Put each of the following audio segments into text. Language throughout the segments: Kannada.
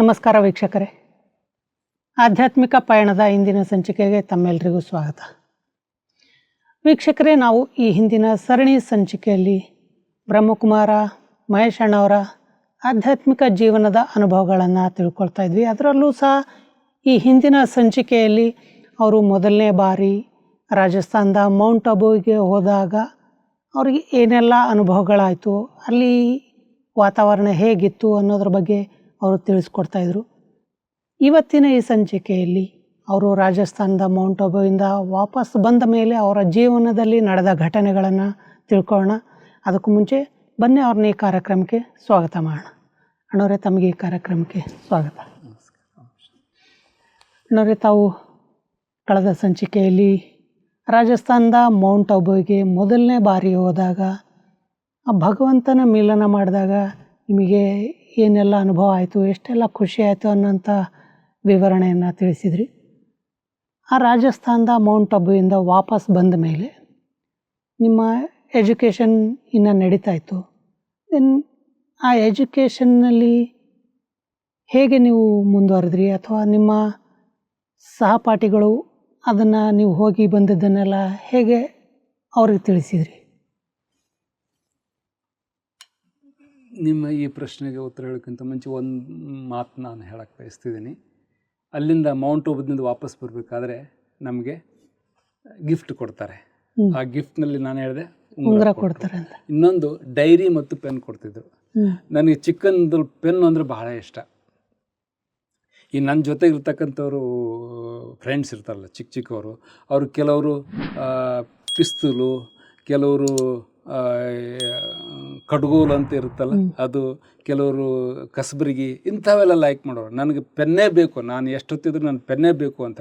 ನಮಸ್ಕಾರ ವೀಕ್ಷಕರೇ, ಆಧ್ಯಾತ್ಮಿಕ ಪಯಣದ ಇಂದಿನ ಸಂಚಿಕೆಗೆ ತಮ್ಮೆಲ್ಲರಿಗೂ ಸ್ವಾಗತ. ವೀಕ್ಷಕರೇ, ನಾವು ಈ ಹಿಂದಿನ ಸರಣಿ ಸಂಚಿಕೆಯಲ್ಲಿ ಬ್ರಹ್ಮಕುಮಾರ ಮಹೇಶ್ ಅಣ್ಣವರ ಆಧ್ಯಾತ್ಮಿಕ ಜೀವನದ ಅನುಭವಗಳನ್ನು ತಿಳ್ಕೊಳ್ತಾ ಇದ್ವಿ. ಅದರಲ್ಲೂ ಸಹ ಈ ಹಿಂದಿನ ಸಂಚಿಕೆಯಲ್ಲಿ ಅವರು ಮೊದಲನೇ ಬಾರಿ ರಾಜಸ್ಥಾನದ ಮೌಂಟ್ ಅಬುಗೆ ಹೋದಾಗ ಅವ್ರಿಗೆ ಏನೆಲ್ಲ ಅನುಭವಗಳಾಯಿತು, ಅಲ್ಲಿ ವಾತಾವರಣ ಹೇಗಿತ್ತು ಅನ್ನೋದ್ರ ಬಗ್ಗೆ ಅವರು ತಿಳಿಸ್ಕೊಡ್ತಾಯಿದ್ರು. ಇವತ್ತಿನ ಈ ಸಂಚಿಕೆಯಲ್ಲಿ ಅವರು ರಾಜಸ್ಥಾನದ ಮೌಂಟ್ ಅಬುವಿಂದ ವಾಪಸ್ ಬಂದ ಮೇಲೆ ಅವರ ಜೀವನದಲ್ಲಿ ನಡೆದ ಘಟನೆಗಳನ್ನು ತಿಳ್ಕೊಳ್ಳೋಣ. ಅದಕ್ಕೂ ಮುಂಚೆ ಬನ್ನಿ ಅವ್ರನ್ನ ಈ ಕಾರ್ಯಕ್ರಮಕ್ಕೆ ಸ್ವಾಗತ ಮಾಡೋಣ. ಅಣ್ಣವರೇ, ತಮಗೆ ಈ ಕಾರ್ಯಕ್ರಮಕ್ಕೆ ಸ್ವಾಗತ. ಅಣ್ಣವರೇ, ತಾವು ಕಳೆದ ಸಂಚಿಕೆಯಲ್ಲಿ ರಾಜಸ್ಥಾನದ ಮೌಂಟ್ ಅಬುಗೆ ಮೊದಲನೇ ಬಾರಿ ಹೋದಾಗ ಆ ಭಗವಂತನ ಮಿಲನ ಮಾಡಿದಾಗ ನಿಮಗೆ ಏನೆಲ್ಲ ಅನುಭವ ಆಯಿತು, ಎಷ್ಟೆಲ್ಲ ಖುಷಿ ಆಯಿತು ಅನ್ನೋಂಥ ವಿವರಣೆಯನ್ನು ತಿಳಿಸಿದ್ರಿ. ಆ ರಾಜಸ್ಥಾನದ ಮೌಂಟ್ ಅಬುವಿಂದ ವಾಪಸ್ ಬಂದ ಮೇಲೆ ನಿಮ್ಮ ಎಜುಕೇಷನ್ ಇನ್ನು ನಡೀತಾ ಇತ್ತು. ದೆನ್ ಆ ಎಜುಕೇಷನ್ನಲ್ಲಿ ಹೇಗೆ ನೀವು ಮುಂದುವರೆದ್ರಿ, ಅಥವಾ ನಿಮ್ಮ ಸಹಪಾಠಿಗಳು ಅದನ್ನು ನೀವು ಹೋಗಿ ಬಂದದ್ದನ್ನೆಲ್ಲ ಹೇಗೆ ಅವ್ರಿಗೆ ತಿಳಿಸಿದ್ರಿ? ನಿಮ್ಮ ಈ ಪ್ರಶ್ನೆಗೆ ಉತ್ತರ ಹೇಳೋಕ್ಕಿಂತ ಮುಂಚೆ ಒಂದು ಮಾತು ನಾನು ಹೇಳಕ್ಕೆ ಬಯಸ್ತಿದ್ದೀನಿ. ಅಲ್ಲಿಂದ ಮೌಂಟ್ ಅಬುದಿಂದ ವಾಪಸ್ ಬರಬೇಕಾದ್ರೆ ನಮಗೆ ಗಿಫ್ಟ್ ಕೊಡ್ತಾರೆ. ಆ ಗಿಫ್ಟ್ನಲ್ಲಿ ನಾನು ಹೇಳಿದೆ ಉಂಗುರ ಕೊಡ್ತಾರೆ ಅಂತ. ಇನ್ನೊಂದು ಡೈರಿ ಮತ್ತು ಪೆನ್ ಕೊಡ್ತಿದ್ರು. ನನಗೆ ಚಿಕ್ಕಂದು ಪೆನ್ ಅಂದರೆ ಬಹಳ ಇಷ್ಟ. ಈ ನನ್ನ ಜೊತೆಗೆ ಇರ್ತಕ್ಕಂಥವ್ರು ಫ್ರೆಂಡ್ಸ್ ಇರ್ತಾರಲ್ಲ, ಚಿಕ್ಕವರು, ಅವರು ಕೆಲವರು ಪಿಸ್ತೂಲು, ಕೆಲವರು ಕಡ್ಗೋಲು ಅಂತ ಇರುತ್ತಲ್ಲ ಅದು, ಕೆಲವರು ಕಸಬರಿಗಿ, ಇಂಥವೆಲ್ಲ ಲೈಕ್ ಮಾಡೋರು. ನನಗೆ ಪೆನ್ನೇ ಬೇಕು, ನಾನು ಎಷ್ಟೊತ್ತಿದ್ರು ನಾನು ಪೆನ್ನೇ ಬೇಕು ಅಂತ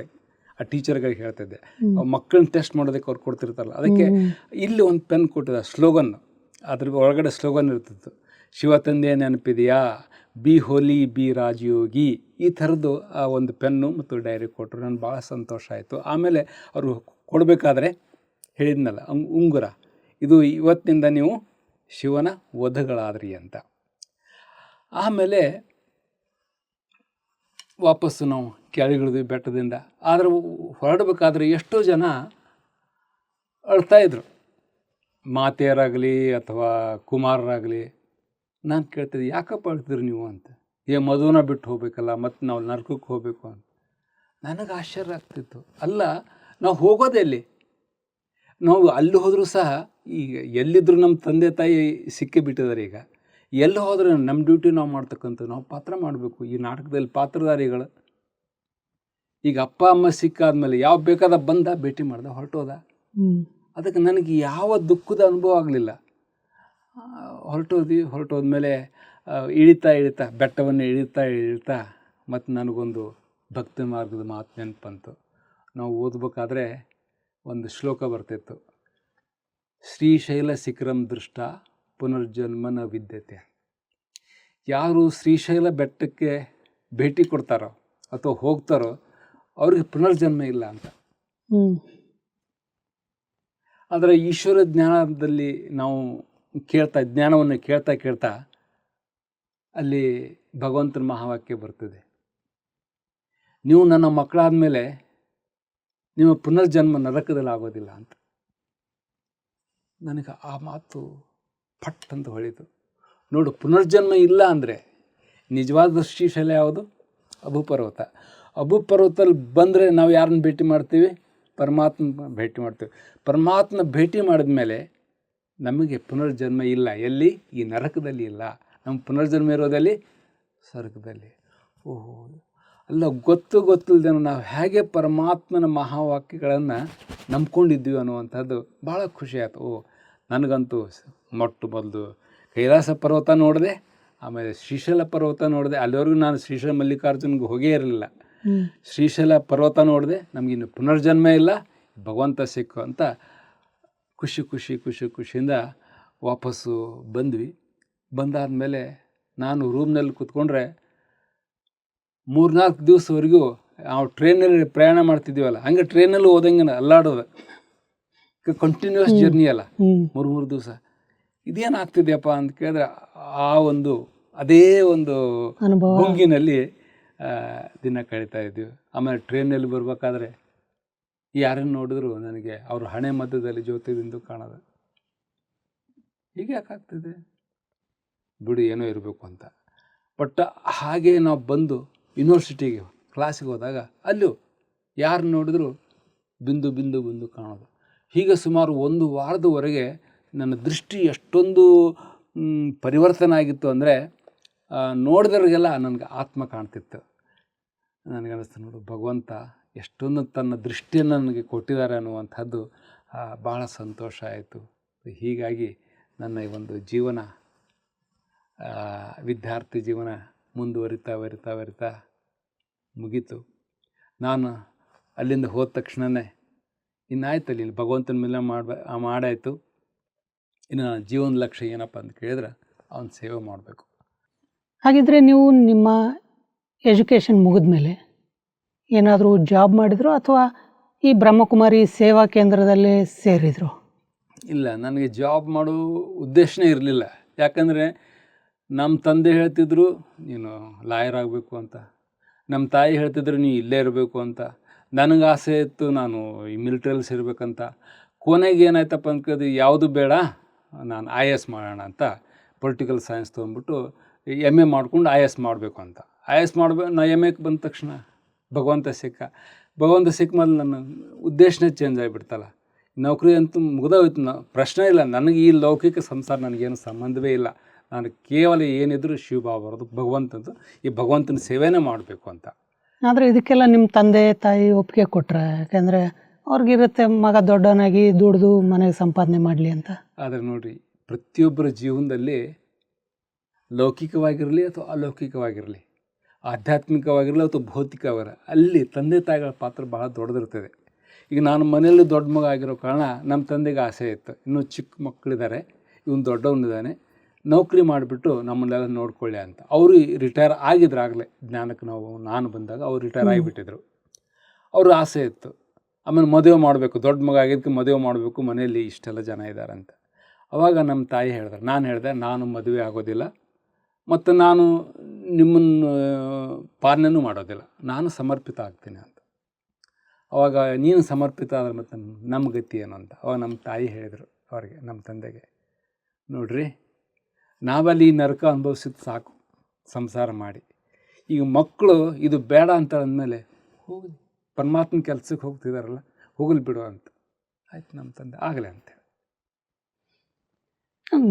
ಆ ಟೀಚರ್ಗಳಿಗೆ ಹೇಳ್ತಿದ್ದೆ. ಮಕ್ಕಳನ್ನ ಟೆಸ್ಟ್ ಮಾಡೋದಕ್ಕೆ ಅವ್ರು ಕೊಡ್ತಿರ್ತಾರಲ್ಲ, ಅದಕ್ಕೆ ಇಲ್ಲಿ ಒಂದು ಪೆನ್ ಕೊಟ್ಟಿದ್ದ ಸ್ಲೋಗನ್, ಅದ್ರ ಒಳಗಡೆ ಸ್ಲೋಗನ್ ಇರ್ತಿತ್ತು, ಶಿವ ತಂದೆ ನೆನಪಿದೆಯಾ, ಬಿ ಹೋಲಿ ಬಿ ರಾಜಯೋಗಿ, ಈ ಥರದ್ದು ಆ ಒಂದು ಪೆನ್ನು ಮತ್ತು ಡೈರಿ ಕೊಟ್ಟರು. ನನಗೆ ಭಾಳ ಸಂತೋಷ ಆಯಿತು. ಆಮೇಲೆ ಅವರು ಕೊಡಬೇಕಾದ್ರೆ ಹೇಳಿದ್ನಲ್ಲ ಉಂಗುರ, ಇದು ಇವತ್ತಿನಿಂದ ನೀವು ಶಿವನ ವಧಗಳಾದ್ರಿ ಅಂತ. ಆಮೇಲೆ ವಾಪಸ್ಸು ನಾವು ಕೆಳಗಿಳಿದ್ವಿ ಬೆಟ್ಟದಿಂದ. ಆದರೆ ಹೊರಡಬೇಕಾದ್ರೆ ಎಷ್ಟೋ ಜನ ಅಳ್ತಾಯಿದ್ರು, ಮಾತೆಯರಾಗಲಿ ಅಥವಾ ಕುಮಾರರಾಗಲಿ. ನಾನು ಕೇಳ್ತಿದ್ದೆ, ಯಾಕಪ್ಪ ಅಳ್ತಿದ್ರಿ ನೀವು ಅಂತ. ಮದುವನ್ನ ಬಿಟ್ಟು ಹೋಗ್ಬೇಕಲ್ಲ, ಮತ್ತು ನಾವು ನರಕಕ್ಕೆ ಹೋಗಬೇಕು ಅಂತ. ನನಗೆ ಆಶ್ಚರ್ಯ ಆಗ್ತಿತ್ತು. ಅಲ್ಲ, ನಾವು ಹೋಗೋದೆಲ್ಲಿ? ನಾವು ಅಲ್ಲಿ ಹೋದರೂ ಸಹ ಈಗ ಎಲ್ಲಿದ್ದರೂ ನಮ್ಮ ತಂದೆ ತಾಯಿ ಸಿಕ್ಕೇ ಬಿಟ್ಟಿದ್ದಾರೆ. ಈಗ ಎಲ್ಲಿ ಹೋದ್ರೆ ನಮ್ಮ ಡ್ಯೂಟಿ ನಾವು ಮಾಡ್ತಕ್ಕಂಥ, ನಾವು ಪಾತ್ರ ಮಾಡಬೇಕು. ಈ ನಾಟಕದಲ್ಲಿ ಪಾತ್ರಧಾರಿಗಳು. ಈಗ ಅಪ್ಪ ಅಮ್ಮ ಸಿಕ್ಕಾದ್ಮೇಲೆ ಯಾವ ಬೇಕಾದ ಬಂದ ಭೇಟಿ ಮಾಡ್ದೆ, ಹೊರಟೋದ. ಅದಕ್ಕೆ ನನಗೆ ಯಾವ ದುಃಖದ ಅನುಭವ ಆಗಲಿಲ್ಲ. ಹೊರಟೋದ್ಮೇಲೆ ಇಳಿತಾ ಬೆಟ್ಟವನ್ನು ಇಳಿತಾ ಮತ್ತು ನನಗೊಂದು ಭಕ್ತಿ ಮಾರ್ಗದ ಮಾತು ನೆನಪಂತು. ನಾವು ಓದಬೇಕಾದ್ರೆ ಒಂದು ಶ್ಲೋಕ ಬರ್ತಿತ್ತು, ಶ್ರೀಶೈಲ ಶಿಖರಂ ದೃಷ್ಟ ಪುನರ್ಜನ್ಮನ ವಿದ್ಯತೆ. ಯಾರು ಶ್ರೀಶೈಲ ಬೆಟ್ಟಕ್ಕೆ ಭೇಟಿ ಕೊಡ್ತಾರೋ ಅಥವಾ ಹೋಗ್ತಾರೋ ಅವ್ರಿಗೆ ಪುನರ್ಜನ್ಮ ಇಲ್ಲ ಅಂತ. ಆದರೆ ಈಶ್ವರ ಜ್ಞಾನದಲ್ಲಿ ನಾವು ಜ್ಞಾನವನ್ನು ಕೇಳ್ತಾ ಅಲ್ಲಿ ಭಗವಂತನ ಮಹಾವಾಕ್ಯ ಬರ್ತದೆ, ನೀವು ನನ್ನ ಮಕ್ಕಳಾದ ಮೇಲೆ ನಿಮ್ಮ ಪುನರ್ಜನ್ಮ ನರಕದಲ್ಲಿ ಆಗೋದಿಲ್ಲ ಅಂತ. ನನಗೆ ಆ ಮಾತು ಪಟ್ ಅಂತ ಹೊಳಿತು. ನೋಡು, ಪುನರ್ಜನ್ಮ ಇಲ್ಲ ಅಂದರೆ ನಿಜವಾದ ಶ್ರೀಶೈಲ ಯಾವುದು? ಅಬುಪರ್ವತ. ಅಬುಪರ್ವತದಲ್ಲಿ ಬಂದರೆ ನಾವು ಯಾರನ್ನ ಭೇಟಿ ಮಾಡ್ತೀವಿ? ಪರಮಾತ್ಮ ಭೇಟಿ ಮಾಡ್ತೀವಿ. ಪರಮಾತ್ಮ ಭೇಟಿ ಮಾಡಿದ ಮೇಲೆ ನಮಗೆ ಪುನರ್ಜನ್ಮ ಇಲ್ಲ. ಎಲ್ಲಿ? ಈ ನರಕದಲ್ಲಿ ಇಲ್ಲ. ನಮ್ಮ ಪುನರ್ಜನ್ಮ ಇರೋದಲ್ಲಿ ಸ್ವರ್ಗದಲ್ಲಿ. ಓಹೋ, ಅಲ್ಲ, ಗೊತ್ತಿಲ್ಲದೆ ನಾವು ಹೇಗೆ ಪರಮಾತ್ಮನ ಮಹಾವಾಕ್ಯಗಳನ್ನು ನಂಬ್ಕೊಂಡಿದ್ವಿ ಅನ್ನುವಂಥದ್ದು ಭಾಳ ಖುಷಿ ಆಯಿತು. ನನಗಂತೂ ಮೊದಲು ಕೈಲಾಸ ಪರ್ವತ ನೋಡಿದೆ, ಆಮೇಲೆ ಶ್ರೀಶೈಲ ಪರ್ವತ ನೋಡಿದೆ. ಅಲ್ಲಿವರೆಗೂ ನಾನು ಶ್ರೀಶೈಲ ಮಲ್ಲಿಕಾರ್ಜುನ್ಗೆ ಹೋಗೇ ಇರಲಿಲ್ಲ. ಶ್ರೀಶೈಲ ಪರ್ವತ ನೋಡಿದೆ. ನಮಗಿನ್ನು ಪುನರ್ಜನ್ಮ ಇಲ್ಲ, ಭಗವಂತ ಸಿಕ್ಕು ಅಂತ ಖುಷಿಯಿಂದ ವಾಪಸ್ಸು ಬಂದ್ವಿ. ಬಂದಾದಮೇಲೆ ನಾನು ರೂಮ್ನಲ್ಲಿ ಕೂತ್ಕೊಂಡ್ರೆ 3-4 ದಿವಸವರೆಗೂ ನಾವು ಟ್ರೈನಲ್ಲಿ ಪ್ರಯಾಣ ಮಾಡ್ತಿದ್ದೀವಲ್ಲ, ಹಂಗೆ ಟ್ರೈನಲ್ಲಿ ಹೋದಂಗೆ ಅಲ್ಲಾಡೋದು. ಕಂಟಿನ್ಯೂಸ್ ಜರ್ನಿ ಅಲ್ಲ, 3 ದಿವಸ. ಇದೇನಾಗ್ತಿದೆಯಪ್ಪ ಅಂತ ಕೇಳಿದ್ರೆ ಅದೇ ಒಂದು ಗುಂಗಿನಲ್ಲಿ ದಿನ ಕಳೀತಾ ಇದ್ವಿ. ಆಮೇಲೆ ಟ್ರೈನಲ್ಲಿ ಬರಬೇಕಾದ್ರೆ ಯಾರನ್ನು ನೋಡಿದ್ರು ನನಗೆ ಅವ್ರ ಹಣೆ ಮಧ್ಯದಲ್ಲಿ ಜ್ಯೋತಿ ಬಿಂದು ಕಾಣೋದು. ಹೀಗೆ ಯಾಕಾಗ್ತಿದೆ ಬಿಡು, ಏನೋ ಇರಬೇಕು ಅಂತ. ಬಟ್ ಹಾಗೆ ನಾವು ಬಂದು ಯೂನಿವರ್ಸಿಟಿಗೆ ಕ್ಲಾಸಿಗೆ ಹೋದಾಗ ಅಲ್ಲೂ ಯಾರು ನೋಡಿದ್ರು ಬಿಂದು ಬಿಂದು ಬಿಂದು ಕಾಣೋದು. ಹೀಗೆ ಸುಮಾರು 1 ವಾರದವರೆಗೆ ನನ್ನ ದೃಷ್ಟಿ ಎಷ್ಟೊಂದು ಪರಿವರ್ತನೆ ಆಗಿತ್ತು ಅಂದರೆ, ನೋಡಿದವ್ರಿಗೆಲ್ಲ ನನಗೆ ಆತ್ಮ ಕಾಣ್ತಿತ್ತು. ನನಗನ್ನಿಸ್ತು, ನೋಡು ಭಗವಂತ ಎಷ್ಟೊಂದು ತನ್ನ ದೃಷ್ಟಿಯನ್ನು ನನಗೆ ಕೊಟ್ಟಿದ್ದಾರೆ ಅನ್ನುವಂಥದ್ದು ಭಾಳ ಸಂತೋಷ ಆಯಿತು. ಹೀಗಾಗಿ ನನ್ನ ಈ ಒಂದು ಜೀವನ, ವಿದ್ಯಾರ್ಥಿ ಜೀವನ ಮುಂದುವರಿತಾ ಮುಗೀತು. ನಾನು ಅಲ್ಲಿಂದ ಹೋದ ತಕ್ಷಣವೇ ಇನ್ನಾಯ್ತು, ಅಲ್ಲಿ ಭಗವಂತನ ಮೇಲೆ ಮಾಡಾಯಿತು. ಇನ್ನು ನನ್ನ ಜೀವನ ಲಕ್ಷ್ಯ ಏನಪ್ಪ ಅಂತ ಕೇಳಿದ್ರೆ ಅವನ ಸೇವೆ ಮಾಡಬೇಕು. ಹಾಗಿದ್ರೆ ನೀವು ನಿಮ್ಮ ಎಜುಕೇಷನ್ ಮುಗಿದ ಮೇಲೆ ಏನಾದರೂ ಜಾಬ್ ಮಾಡಿದ್ರು ಅಥವಾ ಈ ಬ್ರಹ್ಮಕುಮಾರಿ ಸೇವಾ ಕೇಂದ್ರದಲ್ಲೇ ಸೇರಿದ್ರು? ಇಲ್ಲ, ನನಗೆ ಜಾಬ್ ಮಾಡೋ ಉದ್ದೇಶನೇ ಇರಲಿಲ್ಲ. ಯಾಕಂದರೆ ನಮ್ಮ ತಂದೆ ಹೇಳ್ತಿದ್ರು ನೀನು ಲಾಯರ್ ಆಗಬೇಕು ಅಂತ, ನಮ್ಮ ತಾಯಿ ಹೇಳ್ತಿದ್ರು ನೀನು ಇಲ್ಲೇ ಇರಬೇಕು ಅಂತ. ನನಗೆ ಆಸೆ ಇತ್ತು ನಾನು ಈ ಮಿಲಿಟ್ರಿಯಲ್ಲಿ ಸೇರಬೇಕಂತ. ಕೊನೆಗೆ ಏನಾಯ್ತಪ್ಪ ಅಂದ್ಕದು, ಯಾವುದು ಬೇಡ, ನಾನು IAS ಮಾಡೋಣ ಅಂತ ಪೊಲಿಟಿಕಲ್ ಸೈನ್ಸ್ ತೊಗೊಂಡ್ಬಿಟ್ಟು MA ಮಾಡ್ಕೊಂಡು IAS ಮಾಡಬೇಕು ಅಂತ. IAS ಮಾಡಬೇಕು. ನಾ MAಗೆ ಬಂದ ತಕ್ಷಣ ಭಗವಂತ ಸಿಕ್ಕ ಮೇಲೆ ನನ್ನ ಉದ್ದೇಶನೇ ಚೇಂಜ್ ಆಗಿಬಿಡ್ತಲ್ಲ. ನೌಕರಿ ಅಂತೂ ಮುಗಿದೋಯ್ತು, ಪ್ರಶ್ನೆ ಇಲ್ಲ. ನನಗೆ ಈ ಲೌಕಿಕ ಸಂಸಾರ ನನಗೇನು ಸಂಬಂಧವೇ ಇಲ್ಲ. ನಾನು ಕೇವಲ ಏನಿದ್ರು ಶಿವಭಾವ ಬರೋದು, ಭಗವಂತಂದು ಈ ಭಗವಂತನ ಸೇವೆನೇ ಮಾಡಬೇಕು ಅಂತ. ಆದರೆ ಇದಕ್ಕೆಲ್ಲ ನಿಮ್ಮ ತಂದೆ ತಾಯಿ ಒಪ್ಪಿಗೆ ಕೊಟ್ರೆ? ಯಾಕೆಂದರೆ ಅವ್ರಿಗಿರುತ್ತೆ ಮಗ ದೊಡ್ಡವನಾಗಿ ದುಡಿದು ಮನೆಗೆ ಸಂಪಾದನೆ ಮಾಡಲಿ ಅಂತ. ಆದರೆ ನೋಡಿರಿ, ಪ್ರತಿಯೊಬ್ಬರ ಜೀವನದಲ್ಲಿ ಲೌಕಿಕವಾಗಿರಲಿ ಅಥವಾ ಅಲೌಕಿಕವಾಗಿರಲಿ, ಆಧ್ಯಾತ್ಮಿಕವಾಗಿರಲಿ ಅಥವಾ ಭೌತಿಕವಾಗಿರಲಿ, ಅಲ್ಲಿ ತಂದೆ ತಾಯಿಗಳ ಪಾತ್ರ ಭಾಳ ದೊಡ್ಡದಿರ್ತದೆ. ಈಗ ನಾನು ಮನೆಯಲ್ಲಿ ದೊಡ್ಡ ಮಗ ಆಗಿರೋ ಕಾರಣ ನಮ್ಮ ತಂದೆಗೆ ಆಸೆ ಇತ್ತು, ಇನ್ನೂ ಚಿಕ್ಕ ಮಕ್ಕಳಿದ್ದಾರೆ, ಇವನು ದೊಡ್ಡವನಿದ್ದಾನೆ, ನೌಕರಿ ಮಾಡಿಬಿಟ್ಟು ನಮ್ಮನ್ನೆಲ್ಲ ನೋಡ್ಕೊಳ್ಳಿ ಅಂತ. ಅವರು ರಿಟೈರ್ ಆಗಿದ್ರು ಆಗಲೇ, ಜ್ಞಾನಕ್ಕೆ ನಾನು ಬಂದಾಗ ಅವ್ರು ರಿಟೈರ್ ಆಗಿಬಿಟ್ಟಿದ್ರು. ಅವ್ರ ಆಸೆ ಇತ್ತು. ಆಮೇಲೆ ಮದುವೆ ಮಾಡಬೇಕು, ದೊಡ್ಡ ಮಗ ಆಗಿದ್ದಕ್ಕೆ ಮದುವೆ ಮಾಡಬೇಕು, ಮನೆಯಲ್ಲಿ ಇಷ್ಟೆಲ್ಲ ಜನ ಇದ್ದಾರೆ ಅಂತ. ಆವಾಗ ನಮ್ಮ ತಾಯಿ ಹೇಳಿದ್ರು, ನಾನು ಹೇಳಿದೆ ನಾನು ಮದುವೆ ಆಗೋದಿಲ್ಲ ಮತ್ತು ನಾನು ನಿಮ್ಮನ್ನು ಪಾಲನೆನೂ ಮಾಡೋದಿಲ್ಲ, ನಾನು ಸಮರ್ಪಿತ ಆಗ್ತೀನಿ ಅಂತ. ಅವಾಗ ನೀನು ಸಮರ್ಪಿತ ಆದ್ರೆ ಮತ್ತು ನಮ್ಮ ಗತಿ ಏನು ಅಂತ. ಅವಾಗ ನಮ್ಮ ತಾಯಿ ಹೇಳಿದರು ಅವ್ರಿಗೆ, ನಮ್ಮ ತಂದೆಗೆ, ನೋಡ್ರಿ ನಾವಲ್ಲಿ ಈ ನರಕ ಅನುಭವಿಸಿದ್ದು ಸಾಕು ಸಂಸಾರ ಮಾಡಿ, ಈಗ ಮಕ್ಕಳು ಇದು ಬೇಡ ಅಂತ ಅಂದಮೇಲೆ ಹೋಗಲಿ, ಪರಮಾತ್ಮನ ಕೆಲಸಕ್ಕೆ ಹೋಗ್ತಿದ್ದಾರಲ್ಲ, ಹೋಗಲಿ ಬಿಡು ಅಂತ. ಆಯ್ತು ನಮ್ಮ ತಂದೆ ಆಗಲಿ ಅಂತೇಳಿ.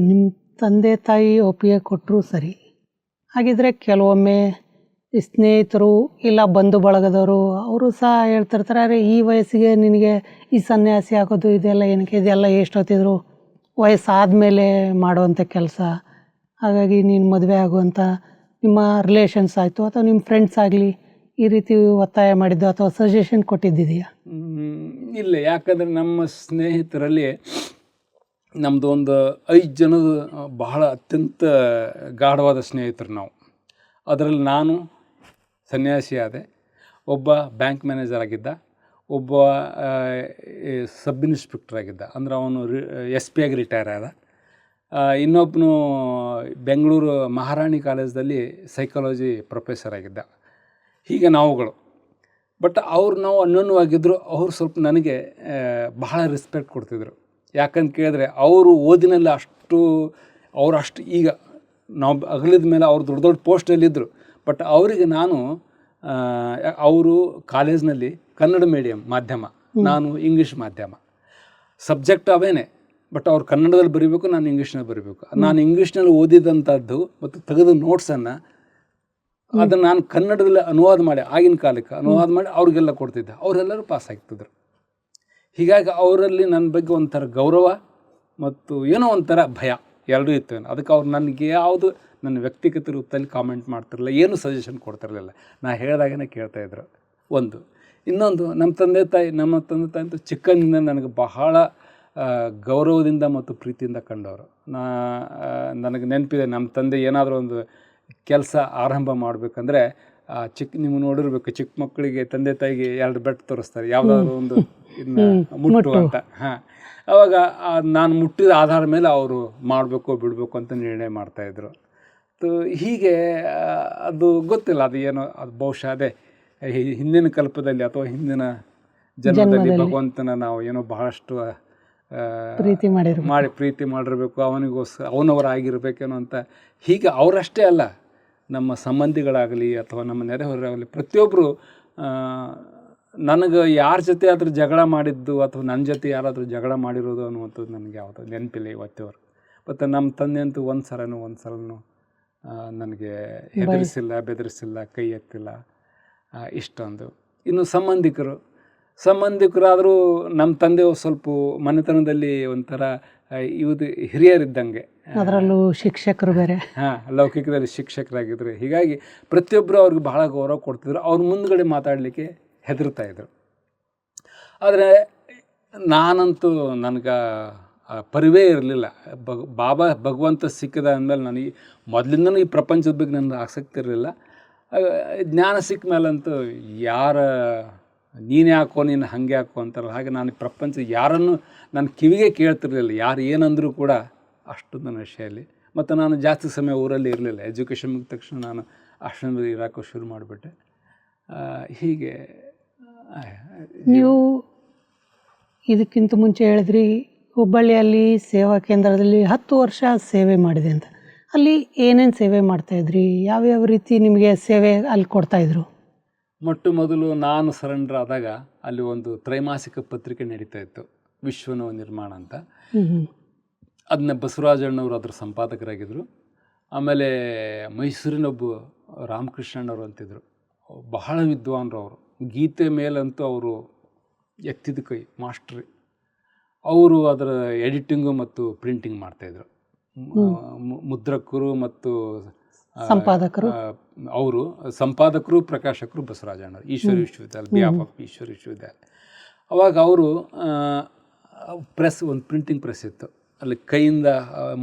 ನಿಮ್ಮ ತಂದೆ ತಾಯಿ ಒಪ್ಪಿಗೆ ಕೊಟ್ಟರು ಸರಿ. ಹಾಗಿದ್ರೆ ಕೆಲವೊಮ್ಮೆ ಈ ಸ್ನೇಹಿತರು ಇಲ್ಲ ಬಂಧು ಬಳಗದವರು ಅವರು ಸಹ ಹೇಳ್ತಿರ್ತಾರೆ, ಅರೆ ಈ ವಯಸ್ಸಿಗೆ ನಿನಗೆ ಈ ಸನ್ಯಾಸಿ ಆಗೋದು ಇದೆಲ್ಲ ಏನಕ್ಕೆ, ಇದೆಲ್ಲ ಎಷ್ಟೊತ್ತಿದ್ರು ವಯಸ್ಸಾದಮೇಲೆ ಮಾಡುವಂಥ ಕೆಲಸ, ಹಾಗಾಗಿ ನೀನು ಮದುವೆ ಆಗುವಂಥ ನಿಮ್ಮ ರಿಲೇಷನ್ಸ್ ಆಯಿತು ಅಥವಾ ನಿಮ್ಮ ಫ್ರೆಂಡ್ಸ್ ಆಗಲಿ ಈ ರೀತಿ ಒತ್ತಾಯ ಮಾಡಿದ್ದು ಅಥವಾ ಸಜೆಷನ್ ಕೊಟ್ಟಿದ್ದಿದೆಯಾ? ಇಲ್ಲ, ಯಾಕಂದರೆ ನಮ್ಮ ಸ್ನೇಹಿತರಲ್ಲಿ ನಮ್ಮದು ಒಂದು 5 ಜನದ ಬಹಳ ಅತ್ಯಂತ ಗಾಢವಾದ ಸ್ನೇಹಿತರು ನಾವು. ಅದರಲ್ಲಿ ನಾನು ಸನ್ಯಾಸಿ ಆದೆ, ಒಬ್ಬ ಬ್ಯಾಂಕ್ ಮ್ಯಾನೇಜರ್ ಆಗಿದ್ದ, ಒಬ್ಬ ಸಬ್ ಇನ್ಸ್ಪೆಕ್ಟರ್ ಆಗಿದ್ದ, ಅಂದರೆ ಅವನು SP ಆಗಿ ರಿಟೈರ್ ಆದ, ಇನ್ನೊಬ್ಬನು ಬೆಂಗಳೂರು ಮಹಾರಾಣಿ ಕಾಲೇಜ್ದಲ್ಲಿ ಸೈಕಾಲಜಿ ಪ್ರೊಫೆಸರ್ ಆಗಿದ್ದ. ಹೀಗೆ ನಾವುಗಳು. ಬಟ್ ನಾವು ಅನ್ಯೋನ್ಯವಾಗಿದ್ದರು. ಅವರು ಸ್ವಲ್ಪ ನನಗೆ ಬಹಳ ರೆಸ್ಪೆಕ್ಟ್ ಕೊಡ್ತಿದ್ರು. ಯಾಕಂತ ಕೇಳಿದ್ರೆ ಅವರು ಓದಿನಲ್ಲಿ ಅಷ್ಟು ಈಗ ನಾವು ಅಗಲಿದ ಮೇಲೆ ಅವ್ರು ದೊಡ್ಡ ದೊಡ್ಡ ಪೋಸ್ಟಲ್ಲಿದ್ದರು. ಬಟ್ ಅವರಿಗೆ ನಾನು ಅವರು ಕಾಲೇಜ್ನಲ್ಲಿ ಕನ್ನಡ ಮೀಡಿಯಮ್ ಮಾಧ್ಯಮ, ನಾನು ಇಂಗ್ಲೀಷ್ ಮಾಧ್ಯಮ, ಸಬ್ಜೆಕ್ಟ್ ಅವೇನೆ, ಬಟ್ ಅವ್ರು ಕನ್ನಡದಲ್ಲಿ ಬರೀಬೇಕು, ನಾನು ಇಂಗ್ಲೀಷ್ನಲ್ಲಿ ಬರೀಬೇಕು. ನಾನು ಇಂಗ್ಲೀಷ್ನಲ್ಲಿ ಓದಿದಂಥದ್ದು ಮತ್ತು ತೆಗೆದ ನೋಟ್ಸನ್ನು ಅದನ್ನು ನಾನು ಕನ್ನಡದಲ್ಲಿ ಅನುವಾದ ಮಾಡಿ, ಆಗಿನ ಕಾಲಕ್ಕೆ ಅನುವಾದ ಮಾಡಿ ಅವ್ರಿಗೆಲ್ಲ ಕೊಡ್ತಿದ್ದೆ. ಅವರೆಲ್ಲರೂ ಪಾಸ್ ಆಗ್ತಿದ್ರು. ಹೀಗಾಗಿ ಅವರಲ್ಲಿ ನನ್ನ ಬಗ್ಗೆ ಒಂಥರ ಗೌರವ ಮತ್ತು ಏನೋ ಒಂಥರ ಭಯ ಎರಡೂ ಇತ್ತು. ಅದಕ್ಕೆ ಅವ್ರು ನನಗೆ ಯಾವುದು ನನ್ನ ವ್ಯಕ್ತಿಗತ ರೂಪದಲ್ಲಿ ಕಾಮೆಂಟ್ ಮಾಡ್ತಿರಲಿಲ್ಲ, ಏನು ಸಜೆಷನ್ ಕೊಡ್ತಿರಲಿಲ್ಲ, ನಾ ಹೇಳಿದಾಗೇ ಕೇಳ್ತಾಯಿದ್ರು. ಒಂದು ಇನ್ನೊಂದು, ನಮ್ಮ ತಂದೆ ತಾಯಿ ಅಂತೂ ಚಿಕ್ಕಂದಿನ ನನಗೆ ಬಹಳ ಗೌರವದಿಂದ ಮತ್ತು ಪ್ರೀತಿಯಿಂದ ಕಂಡವರು. ನನಗೆ ನೆನಪಿದೆ, ನಮ್ಮ ತಂದೆ ಏನಾದರೂ ಒಂದು ಕೆಲಸ ಆರಂಭ ಮಾಡಬೇಕಂದ್ರೆ ನೀವು ನೋಡಿರ್ಬೇಕು, ಚಿಕ್ಕ ಮಕ್ಕಳಿಗೆ ತಂದೆ ತಾಯಿಗೆ 2 ಬೆಟ್ ತೋರಿಸ್ತಾರೆ, ಯಾವುದಾದ್ರೂ ಒಂದು ಮುಟ್ಟು ಅಂತ. ಆವಾಗ ನಾನು ಮುಟ್ಟಿದ ಆಧಾರ ಮೇಲೆ ಅವರು ಮಾಡಬೇಕು ಬಿಡಬೇಕು ಅಂತ ನಿರ್ಣಯ ಮಾಡ್ತಾಯಿದ್ರು. ಹೀಗೆ ಅದು ಗೊತ್ತಿಲ್ಲ, ಅದು ಏನೋ ಅದು ಬಹುಶಃ ಅದೇ ಹಿಂದಿನ ಕಲ್ಪದಲ್ಲಿ ಅಥವಾ ಹಿಂದಿನ ಜನ್ಮದಲ್ಲಿ ಭಗವಂತನ ನಾವು ಏನೋ ಬಹಳಷ್ಟು ಪ್ರೀತಿ ಮಾಡಿರಬೇಕು, ಅವನವರಾಗಿರ್ಬೇಕೇನೋ ಅಂತ. ಹೀಗೆ ಅವರಷ್ಟೇ ಅಲ್ಲ, ನಮ್ಮ ಸಂಬಂಧಿಗಳಾಗಲಿ ಅಥವಾ ನಮ್ಮ ನೆರೆಹೊರೆಯಾಗಲಿ ಪ್ರತಿಯೊಬ್ಬರು ನನಗೆ ಯಾರ ಜೊತೆ ಆದರೂ ಜಗಳ ಮಾಡಿದ್ದು ಅಥವಾ ನನ್ನ ಜೊತೆ ಯಾರಾದರೂ ಜಗಳ ಮಾಡಿರೋದು ಅನ್ನುವಂಥದ್ದು ನನಗೆ ಯಾವುದೋ ನೆನಪಿಲ್ಲ ಇವತ್ತೇವರು. ಮತ್ತು ನಮ್ಮ ತಂದೆ ಅಂತೂ ಒಂದು ಸಲನೂ ನನಗೆ ಹೆದರಿಸಿಲ್ಲ, ಬೆದರಿಸಿಲ್ಲ, ಕೈ ಎತ್ತಿಲ್ಲ. ಇಷ್ಟೊಂದು. ಇನ್ನು ಸಂಬಂಧಿಕರಾದರೂ ನಮ್ಮ ತಂದೆ ಸ್ವಲ್ಪ ಮನೆತನದಲ್ಲಿ ಒಂಥರ ಹಿರಿಯರಿದ್ದಂಗೆ, ಅದರಲ್ಲೂ ಶಿಕ್ಷಕರು ಬೇರೆ. ಲೌಕಿಕದಲ್ಲಿ ಶಿಕ್ಷಕರಾಗಿದ್ದರು. ಹೀಗಾಗಿ ಪ್ರತಿಯೊಬ್ಬರು ಅವ್ರಿಗೆ ಬಹಳ ಗೌರವ ಕೊಡ್ತಿದ್ರು. ಅವ್ರ ಮುಂದ್ಗಡೆ ಮಾತಾಡಲಿಕ್ಕೆ ಹೆದರ್ತಾಯಿದ್ರು. ಆದರೆ ನಾನಂತೂ ನನಗೆ ಪರಿವೇ ಇರಲಿಲ್ಲ. ಭಗವಂತ ಸಿಕ್ಕಿದ ಅಂದಮೇಲೆ ನನಗೆ ಮೊದಲಿಂದನೂ ಈ ಪ್ರಪಂಚದ ಬಗ್ಗೆ ನನಗೆ ಆಸಕ್ತಿ ಇರಲಿಲ್ಲ. ಜ್ಞಾನ ಸಿಕ್ಕ ಮೇಲಂತೂ ನೀನು ಯಾಕೋ ನೀನು ಹಾಗೆ ಯಾಕೋ ಅಂತಾರಲ್ಲ, ಹಾಗೆ ನಾನು ಪ್ರಪಂಚ ಯಾರನ್ನು ನನ್ನ ಕಿವಿಗೆ ಕೇಳ್ತಿರಲಿಲ್ಲ. ಯಾರು ಏನಂದರೂ ಕೂಡ ಅಷ್ಟು ನನ್ನ ವಿಷಯಲ್ಲಿ. ಮತ್ತು ನಾನು ಜಾಸ್ತಿ ಸಮಯ ಊರಲ್ಲಿ ಇರಲಿಲ್ಲ. ಎಜುಕೇಷನ್ ಮುಗಿದ ತಕ್ಷಣ ನಾನು ಆಶ್ರಮದಲ್ಲಿ ಇರೋಕ್ಕೂ ಶುರು ಮಾಡಿಬಿಟ್ಟೆ. ಹೀಗೆ ನೀವು ಇದಕ್ಕಿಂತ ಮುಂಚೆ ಹೇಳಿದ್ರಿ ಹುಬ್ಬಳ್ಳಿಯಲ್ಲಿ ಸೇವಾ ಕೇಂದ್ರದಲ್ಲಿ 10 ವರ್ಷ ಸೇವೆ ಮಾಡಿದೆ ಅಂತ. ಅಲ್ಲಿ ಏನೇನು ಸೇವೆ ಮಾಡ್ತಾಯಿದ್ರಿ? ಯಾವ್ಯಾವ ರೀತಿ ನಿಮಗೆ ಸೇವೆ ಅಲ್ಲಿ ಕೊಡ್ತಾಯಿದ್ರು? ಮೊದಲು ನಾನು ಸರೆಂಡರ್ ಆದಾಗ ಅಲ್ಲಿ ಒಂದು ತ್ರೈಮಾಸಿಕ ಪತ್ರಿಕೆ ನಡೀತಾ ಇತ್ತು, ವಿಶ್ವನವ ನಿರ್ಮಾಣ ಅಂತ. ಅದನ್ನ ಬಸವರಾಜಣ್ಣವರು ಅದ್ರ ಸಂಪಾದಕರಾಗಿದ್ದರು. ಆಮೇಲೆ ಮೈಸೂರಿನೊಬ್ಬ ರಾಮಕೃಷ್ಣಣ್ಣವರು ಅಂತಿದ್ರು, ಬಹಳ ವಿದ್ವಾನ್ರು ಅವರು. ಗೀತೆ ಮೇಲಂತೂ ಅವರು ಎತ್ತಿದ ಕೈ, ಮಾಸ್ಟ್ರಿ. ಅವರು ಅದರ ಎಡಿಟಿಂಗು ಮತ್ತು ಪ್ರಿಂಟಿಂಗ್ ಮಾಡ್ತಾಯಿದ್ರು. ಮುದ್ರಕರು ಮತ್ತು ಅವರು ಸಂಪಾದಕರು, ಪ್ರಕಾಶಕರು ಬಸವರಾಜಣ್ಣವರು, ಈಶ್ವರಿ ವಿಶ್ವವಿದ್ಯಾಲಯ, ಬಿಹಾಫ್ ಆಫ್ ಈಶ್ವರಿ ವಿಶ್ವವಿದ್ಯಾಲಯ. ಅವಾಗ ಅವರು ಒಂದು ಪ್ರಿಂಟಿಂಗ್ ಪ್ರೆಸ್ ಇತ್ತು, ಅಲ್ಲಿ ಕೈಯಿಂದ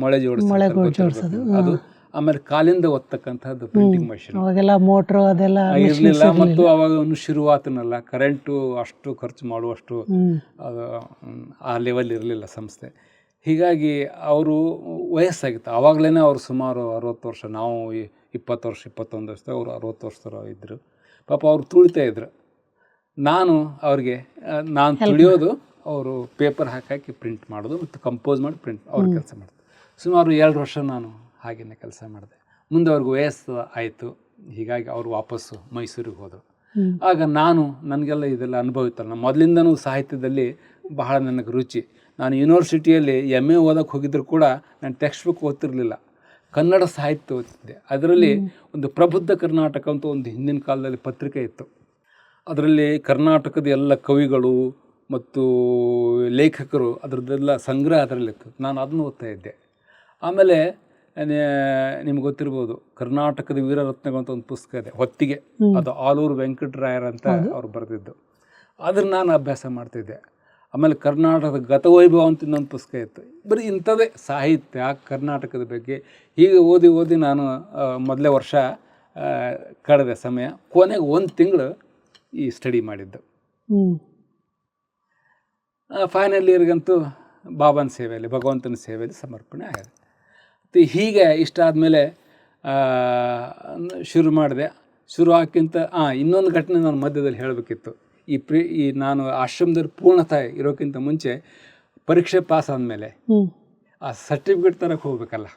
ಮೊಳೆ ಜೋಡಿಸೋದು ಅದು. ಆಮೇಲೆ ಕಾಲಿಂದ ಒತ್ತಕ್ಕಂಥದ್ದು ಪ್ರಿಂಟಿಂಗ್ ಮಷಿನ್. ಮೋಟ್ರು ಅದೆಲ್ಲ ಇರಲಿಲ್ಲ. ಮತ್ತು ಅವಾಗ ಶುರುವಾತನಲ್ಲ, ಕರೆಂಟು ಅಷ್ಟು ಖರ್ಚು ಮಾಡುವಷ್ಟು ಆ ಲೆವೆಲ್ ಇರಲಿಲ್ಲ ಸಂಸ್ಥೆ. ಹೀಗಾಗಿ ಅವರು ವಯಸ್ಸಾಗಿತ್ತು ಆವಾಗಲೇ. ಅವರು ಸುಮಾರು 60 ವರ್ಷ, ನಾವು 20 ವರ್ಷ 21 ವರ್ಷ, ಅವರು 60 ವರ್ಷದವರು ಇದ್ದರು. ಪಾಪ ಅವ್ರು ತುಳಿತಾಯಿದ್ರು. ನಾನು ತುಳಿಯೋದು, ಅವರು ಪೇಪರ್ ಹಾಕಿ ಪ್ರಿಂಟ್ ಮಾಡೋದು ಮತ್ತು ಕಂಪೋಸ್ ಮಾಡಿ ಪ್ರಿಂಟ್ ಅವ್ರು ಕೆಲಸ ಮಾಡ್ತಾರೆ. ಸುಮಾರು 2 ವರ್ಷ ನಾನು ಹಾಗೆಯೇ ಕೆಲಸ ಮಾಡಿದೆ. ಮುಂದೆ ಅವ್ರಿಗೆ ವಯಸ್ಸು ಆಯಿತು. ಹೀಗಾಗಿ ಅವರು ವಾಪಸ್ಸು ಮೈಸೂರಿಗೆ ಹೋದರು. ಆಗ ನನಗೆಲ್ಲ ಇದೆಲ್ಲ ಅನುಭವ ಇತ್ತಲ್ಲ, ಮೊದಲಿಂದನೂ ಸಾಹಿತ್ಯದಲ್ಲಿ ಬಹಳ ನನಗೆ ರುಚಿ. ನಾನು ಯೂನಿವರ್ಸಿಟಿಯಲ್ಲಿ MA ಓದೋಕ್ಕೆ ಹೋಗಿದ್ದರೂ ಕೂಡ ನಾನು ಟೆಕ್ಸ್ಟ್ ಬುಕ್ ಓದ್ತಿರಲಿಲ್ಲ, ಕನ್ನಡ ಸಾಹಿತ್ಯ ಓದ್ತಿದ್ದೆ. ಅದರಲ್ಲಿ ಒಂದು ಪ್ರಬುದ್ಧ ಕರ್ನಾಟಕ ಅಂತ ಒಂದು ಹಿಂದಿನ ಕಾಲದಲ್ಲಿ ಪತ್ರಿಕೆ ಇತ್ತು. ಅದರಲ್ಲಿ ಕರ್ನಾಟಕದ ಎಲ್ಲ ಕವಿಗಳು ಮತ್ತು ಲೇಖಕರು ಅದರದ್ದೆಲ್ಲ ಸಂಗ್ರಹ ಅದರಲ್ಲಿತ್ತು. ನಾನು ಅದನ್ನು ಓದ್ತಾ ಇದ್ದೆ. ಆಮೇಲೆ ನಿಮ್ಗೆ ಗೊತ್ತಿರ್ಬೋದು, ಕರ್ನಾಟಕದ ವೀರರತ್ನಗಳು ಅಂತ ಒಂದು ಪುಸ್ತಕ ಇದೆ ಹೊತ್ತಿಗೆ, ಅದು ಆಲೂರು ವೆಂಕಟರಾಯರ್ ಅಂತ ಅವ್ರು ಬರೆದಿದ್ದು. ಅದನ್ನು ನಾನು ಅಭ್ಯಾಸ ಮಾಡ್ತಿದ್ದೆ. ಆಮೇಲೆ ಕರ್ನಾಟಕದ ಗತವೈಭವ ಅಂತ ಇನ್ನೊಂದು ಪುಸ್ತಕ ಇತ್ತು. ಬರೀ ಇಂಥದ್ದೇ ಸಾಹಿತ್ಯ, ಕರ್ನಾಟಕದ ಬಗ್ಗೆ ಹೀಗೆ ಓದಿ ನಾನು ಮೊದಲೇ ವರ್ಷ ಕಳೆದ ಸಮಯ. ಕೊನೆಗೆ 1 ತಿಂಗಳು ಈ ಸ್ಟಡಿ ಮಾಡಿದ್ದು. ಫೈನಲ್ ಇಯರ್ಗಂತೂ ಬಾಬಾನ ಸೇವೆಯಲ್ಲಿ, ಭಗವಂತನ ಸೇವೆಯಲ್ಲಿ ಸಮರ್ಪಣೆ ಆಗಿದೆ. ಹೀಗೆ ಇಷ್ಟಾದಮೇಲೆ ಶುರು ಮಾಡಿದೆ. ಶುರು ಹಾಕಿಂತ ಇನ್ನೊಂದು ಘಟನೆ ನಾನು ಮಧ್ಯದಲ್ಲಿ ಹೇಳಬೇಕಿತ್ತು. ಈ ನಾನು ಆಶ್ರಮದಲ್ಲಿ ಪೂರ್ಣತಃ ಇರೋಕ್ಕಿಂತ ಮುಂಚೆ ಪರೀಕ್ಷೆ ಪಾಸ್ ಆದಮೇಲೆ ಆ ಸರ್ಟಿಫಿಕೇಟ್ ತರಕ್ಕೆ ಹೋಗ್ಬೇಕಲ್ಲ,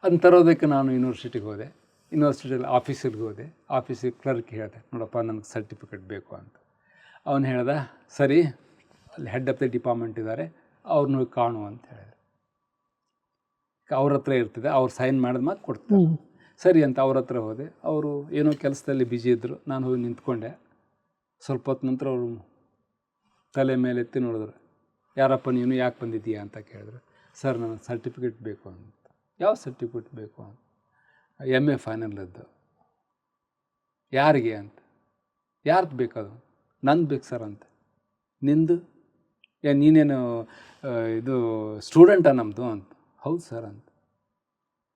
ಅದನ್ನ ತರೋದಕ್ಕೆ ನಾನು ಯೂನಿವರ್ಸಿಟಿಗೆ ಹೋದೆ. ಯೂನಿವರ್ಸಿಟಿಯಲ್ಲಿ ಆಫೀಸಿಗೆ ಹೋದೆ. ಆಫೀಸಿಗೆ ಕ್ಲರ್ಕ್ ಹೇಳಿದೆ, ನೋಡಪ್ಪ ನನಗೆ ಸರ್ಟಿಫಿಕೇಟ್ ಬೇಕು ಅಂತ. ಅವನು ಹೇಳ್ದ, ಸರಿ ಅಲ್ಲಿ ಹೆಡ್ ಆಫ್ ದ ಡಿಪಾರ್ಟ್ಮೆಂಟ್ ಇದ್ದಾರೆ, ಅವ್ರನ್ನ ಕಾಣು ಅಂತ ಹೇಳಿದೆ. ಅವ್ರ ಹತ್ರ ಇರ್ತದೆ, ಅವ್ರು ಸೈನ್ ಮಾಡಿದ ಮಾತು ಕೊಡ್ತಾರೆ. ಸರಿ ಅಂತ ಅವ್ರ ಹತ್ರ ಹೋದೆ. ಅವರು ಏನೋ ಕೆಲಸದಲ್ಲಿ ಬ್ಯುಸಿ ಇದ್ದರು. ನಾನು ಹೋಗಿ ನಿಂತ್ಕೊಂಡೆ. ಸ್ವಲ್ಪ ಹೊತ್ತು ನಂತರ ಅವರು ತಲೆ ಮೇಲೆ ಎತ್ತಿ ನೋಡಿದ್ರು. ಯಾರಪ್ಪ ನೀನು, ಯಾಕೆ ಬಂದಿದ್ದೀಯಾ ಅಂತ ಕೇಳಿದ್ರು. ಸರ್ ನನಗೆ ಸರ್ಟಿಫಿಕೇಟ್ ಬೇಕು ಅಂತ. ಯಾವ ಸರ್ಟಿಫಿಕೇಟ್ ಬೇಕು ಅಂತ. MA ಫೈನಲ್ದು. ಯಾರಿಗೆ ಅಂತ. ಯಾರ್ದು ಬೇಕದು? ನಂದು ಬೇಕು ಸರ್ ಅಂತ. ನಿಂದು? ನೀನೇನು ಇದು ಸ್ಟೂಡೆಂಟಾ ನಮ್ಮದು ಅಂತ. ಹೌದು ಸರ್ ಅಂತ.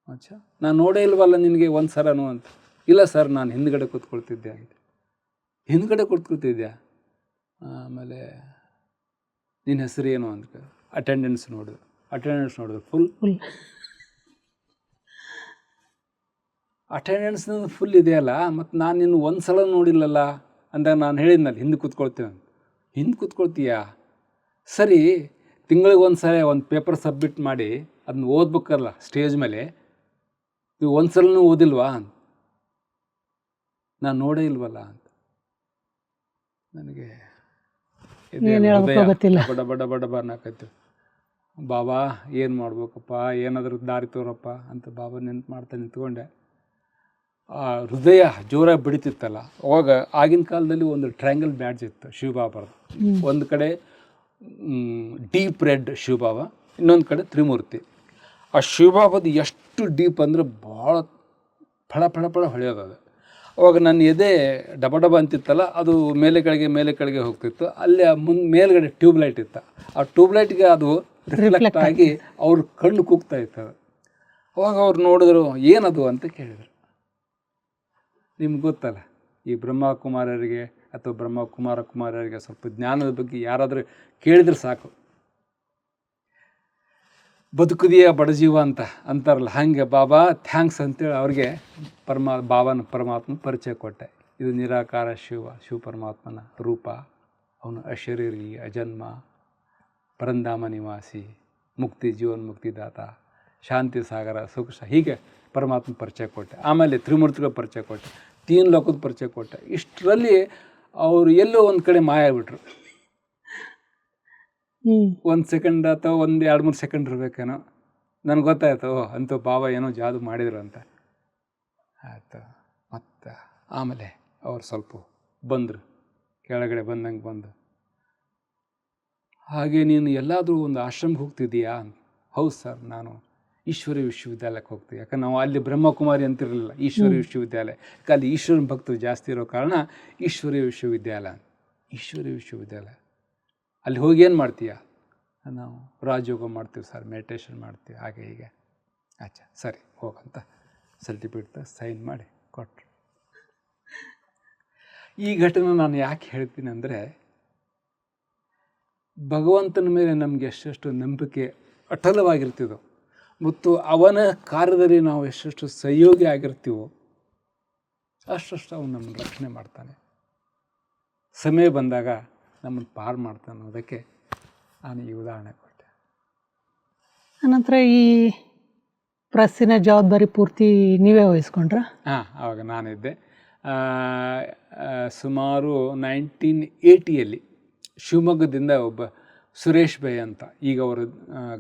ಅಚ್ಚಾ, ನಾನು ನೋಡೇ ಇಲ್ವಲ್ಲ ನಿನಗೆ ಒಂದು ಸರನು ಅಂತ. ಇಲ್ಲ ಸರ್, ನಾನು ಹಿಂದ್ಗಡೆ ಕೂತ್ಕೊಳ್ತಿದ್ದೆ ಆಗಿದೆ. ಹಿಂದ್ಗಡೆ ಕೂತ್ಕೊಳ್ತಿದ್ಯಾ? ಆಮೇಲೆ ನಿನ್ನ ಹೆಸರು ಏನು ಅಂತ ಅಟೆಂಡೆನ್ಸ್ ನೋಡಿದ್ರು ಫುಲ್ ಅಟೆಂಡೆನ್ಸ್ ಫುಲ್ ಇದೆಯಲ್ಲ, ಮತ್ತು ನಾನು ನಿನ್ನ ಒಂದು ಸಲ ನೋಡಿಲ್ಲಲ್ಲ ಅಂದಾಗ ನಾನು ಹೇಳಿದ್ನಲ್ಲ ಹಿಂದೆ ಕೂತ್ಕೊಳ್ತೀನಿ. ಹಿಂದೆ ಕೂತ್ಕೊಳ್ತೀಯಾ? ಸರಿ, ತಿಂಗಳಿಗೆ ಒಂದು ಸಲ ಒಂದು ಪೇಪರ್ ಸಬ್ಮಿಟ್ ಮಾಡಿ ಅದನ್ನ ಓದ್ಬೇಕಲ್ಲ ಸ್ಟೇಜ್ ಮೇಲೆ, ನೀವು ಒಂದು ಸಲನೂ ಓದಿಲ್ವಾ? ನಾನು ನೋಡೇ ಇಲ್ವಲ್ಲ ಅಂತ ನನಗೆ ಬಡ ಬಡ ಬಡ ಅನ್ನಕತ್ತು. ಬಾಬಾ ಏನು ಮಾಡ್ಬೇಕಪ್ಪ, ಏನಾದರೂ ದಾರಿ ತೋರಪ್ಪ ಅಂತ ಬಾಬಾ ನೆನ್ಪು ಮಾಡ್ತಾ ನಿಂತ್ಕೊಂಡೆ. ಆ ಹೃದಯ ಜೋರಾಗಿ ಬಿಡ್ತಿತ್ತಲ್ಲ. ಅವಾಗ ಆಗಿನ ಕಾಲದಲ್ಲಿ ಒಂದು ಟ್ರಯಾಂಗಲ್ ಬ್ಯಾಡ್ಜ್ ಇತ್ತು ಶಿವಬಾಬಾರದು. ಒಂದು ಕಡೆ ಡೀಪ್ ರೆಡ್ ಶಿವಬಾಬಾ, ಇನ್ನೊಂದು ಕಡೆ ತ್ರಿಮೂರ್ತಿ. ಆ ಶಿವಬಾಬಾದು ಎಷ್ಟು ಡೀಪ್ ಅಂದರೆ ಭಾಳ ಫಳ ಫಳ ಫಳ ಹೊಳೆಯೋದು ಅದು. ಅವಾಗ ನನ್ನ ಎದೆ ಡಬ ಡಬ ಅಂತಿತ್ತಲ್ಲ, ಅದು ಮೇಲೆ ಕೆಳಗೆ ಹೋಗ್ತಿತ್ತು. ಅಲ್ಲಿ ಮೇಲ್ಗಡೆ ಟ್ಯೂಬ್ಲೈಟ್ ಇತ್ತು. ಆ ಟ್ಯೂಬ್ಲೈಟ್ಗೆ ಅದು ರಿಫ್ಲೆಕ್ಟ್ ಆಗಿ ಅವ್ರ ಕಣ್ಣು ಕೂಗ್ತಾ ಇತ್ತು. ಅವಾಗ ಅವ್ರು ನೋಡಿದ್ರು, ಏನದು ಅಂತ ಕೇಳಿದರು. ನಿಮ್ಗೆ ಗೊತ್ತಲ್ಲ, ಈ ಬ್ರಹ್ಮಕುಮಾರರಿಗೆ ಅಥವಾ ಕುಮಾರರಿಗೆ ಸ್ವಲ್ಪ ಜ್ಞಾನದ ಬಗ್ಗೆ ಯಾರಾದರೂ ಕೇಳಿದ್ರೆ ಸಾಕು, ಬದುಕುದಿಯ ಬಡಜೀವ ಅಂತ ಅಂತಾರಲ್ಲ, ಹಾಗೆ ಬಾಬಾ ಥ್ಯಾಂಕ್ಸ್ ಅಂತೇಳಿ ಅವ್ರಿಗೆ ಪರಮಾತ್ಮನ ಪರಿಚಯ ಕೊಟ್ಟೆ. ಇದು ನಿರಾಕಾರ ಶಿವ ಪರಮಾತ್ಮನ ರೂಪ. ಅವನು ಅಶರೀರಿ, ಅಜನ್ಮ, ಪರಂಧಾಮ ನಿವಾಸಿ, ಮುಕ್ತಿ, ಜೀವನ್ಮುಕ್ತಿದಾತ, ಶಾಂತಿ ಸಾಗರ, ಸುಖ, ಹೀಗೆ ಪರಮಾತ್ಮನ ಪರಿಚಯ ಕೊಟ್ಟೆ. ಆಮೇಲೆ ತ್ರಿಮೂರ್ತಿಗಳ ಪರಿಚಯ ಕೊಟ್ಟೆ, 3 ಲೋಕದ ಪರಿಚಯ ಕೊಟ್ಟೆ. ಇಷ್ಟರಲ್ಲಿ ಅವರು ಎಲ್ಲೋ ಒಂದು ಕಡೆ ಮಾಯ ಆಗ್ಬಿಟ್ರು. 1 ಸೆಕೆಂಡ್ ಅಥವಾ 1-2-3 ಸೆಕೆಂಡ್ ಇರಬೇಕೇನೋ. ನನಗೆ ಗೊತ್ತಾಯ್ತು, ಅಂತೂ ಬಾಬಾ ಏನೋ ಜಾದು ಮಾಡಿದರು ಅಂತ ಆಯಿತು. ಮತ್ತು ಆಮೇಲೆ ಅವ್ರು ಸ್ವಲ್ಪ ಬಂದರು, ಕೆಳಗಡೆ ಬಂದು, ಹಾಗೆ ನೀನು ಎಲ್ಲಾದರೂ ಒಂದು ಆಶ್ರಮಕ್ಕೆ ಹೋಗ್ತಿದ್ದೀಯಾ? ಹೌದು ಸರ್, ನಾನು ಈಶ್ವರಿ ವಿಶ್ವವಿದ್ಯಾಲಯಕ್ಕೆ ಹೋಗ್ತೀವಿ. ಯಾಕಂದ್ರೆ ನಾವು ಅಲ್ಲಿ ಬ್ರಹ್ಮಕುಮಾರಿ ಅಂತಿರಲಿಲ್ಲ, ಈಶ್ವರಿ ವಿಶ್ವವಿದ್ಯಾಲಯ. ಅಲ್ಲಿ ಈಶ್ವರನ ಭಕ್ತರು ಜಾಸ್ತಿ ಇರೋ ಕಾರಣ ಈಶ್ವರಿ ವಿಶ್ವವಿದ್ಯಾಲಯ. ಅಲ್ಲಿ ಹೋಗಿ ಏನು ಮಾಡ್ತೀಯಾ? ನಾವು ರಾಜಯೋಗ ಮಾಡ್ತೀವಿ ಸರ್, ಮೆಡಿಟೇಷನ್ ಮಾಡ್ತೀವಿ, ಹಾಗೆ ಹೀಗೆ. ಆಚೆ ಸರಿ ಹೋಗಂತ ಸರ್ಟಿಫಿಕೇಟ್ ಸೈನ್ ಮಾಡಿ ಕೊಟ್ಟರು. ಈ ಘಟನೆ ನಾನು ಯಾಕೆ ಹೇಳ್ತೀನಿ ಅಂದರೆ, ಭಗವಂತನ ಮೇಲೆ ನಮಗೆ ಎಷ್ಟೆಷ್ಟು ನಂಬಿಕೆ ಅಟಲವಾಗಿರ್ತಿದ್ದೋ ಮತ್ತು ಅವನ ಕಾರ್ಯದಲ್ಲಿ ನಾವು ಎಷ್ಟೆಷ್ಟು ಸಹಯೋಗಿ ಆಗಿರ್ತೀವೋ ಅಷ್ಟು ಅವನು ನಮ್ಮನ್ನು ರಕ್ಷಣೆ ಮಾಡ್ತಾನೆ. ಸಮಯ ಬಂದಾಗ ನಮ್ಮನ್ನು ಪಾರು ಮಾಡ್ತಾನೆ ಅನ್ನೋದಕ್ಕೆ ನಾನು ಈ ಉದಾಹರಣೆ ಕೊಟ್ಟೆ. ಅನಂತರ ಈ ಪ್ರೆಸ್ಸಿನ ಜವಾಬ್ದಾರಿ ಪೂರ್ತಿ ನೀವೇ ವಹಿಸ್ಕೊಂಡ್ರ? ಆವಾಗ ನಾನಿದ್ದೆ. ಸುಮಾರು 1980 ಶಿವಮೊಗ್ಗದಿಂದ ಒಬ್ಬ ಸುರೇಶ್ ಬೈ ಅಂತ, ಈಗ ಅವರು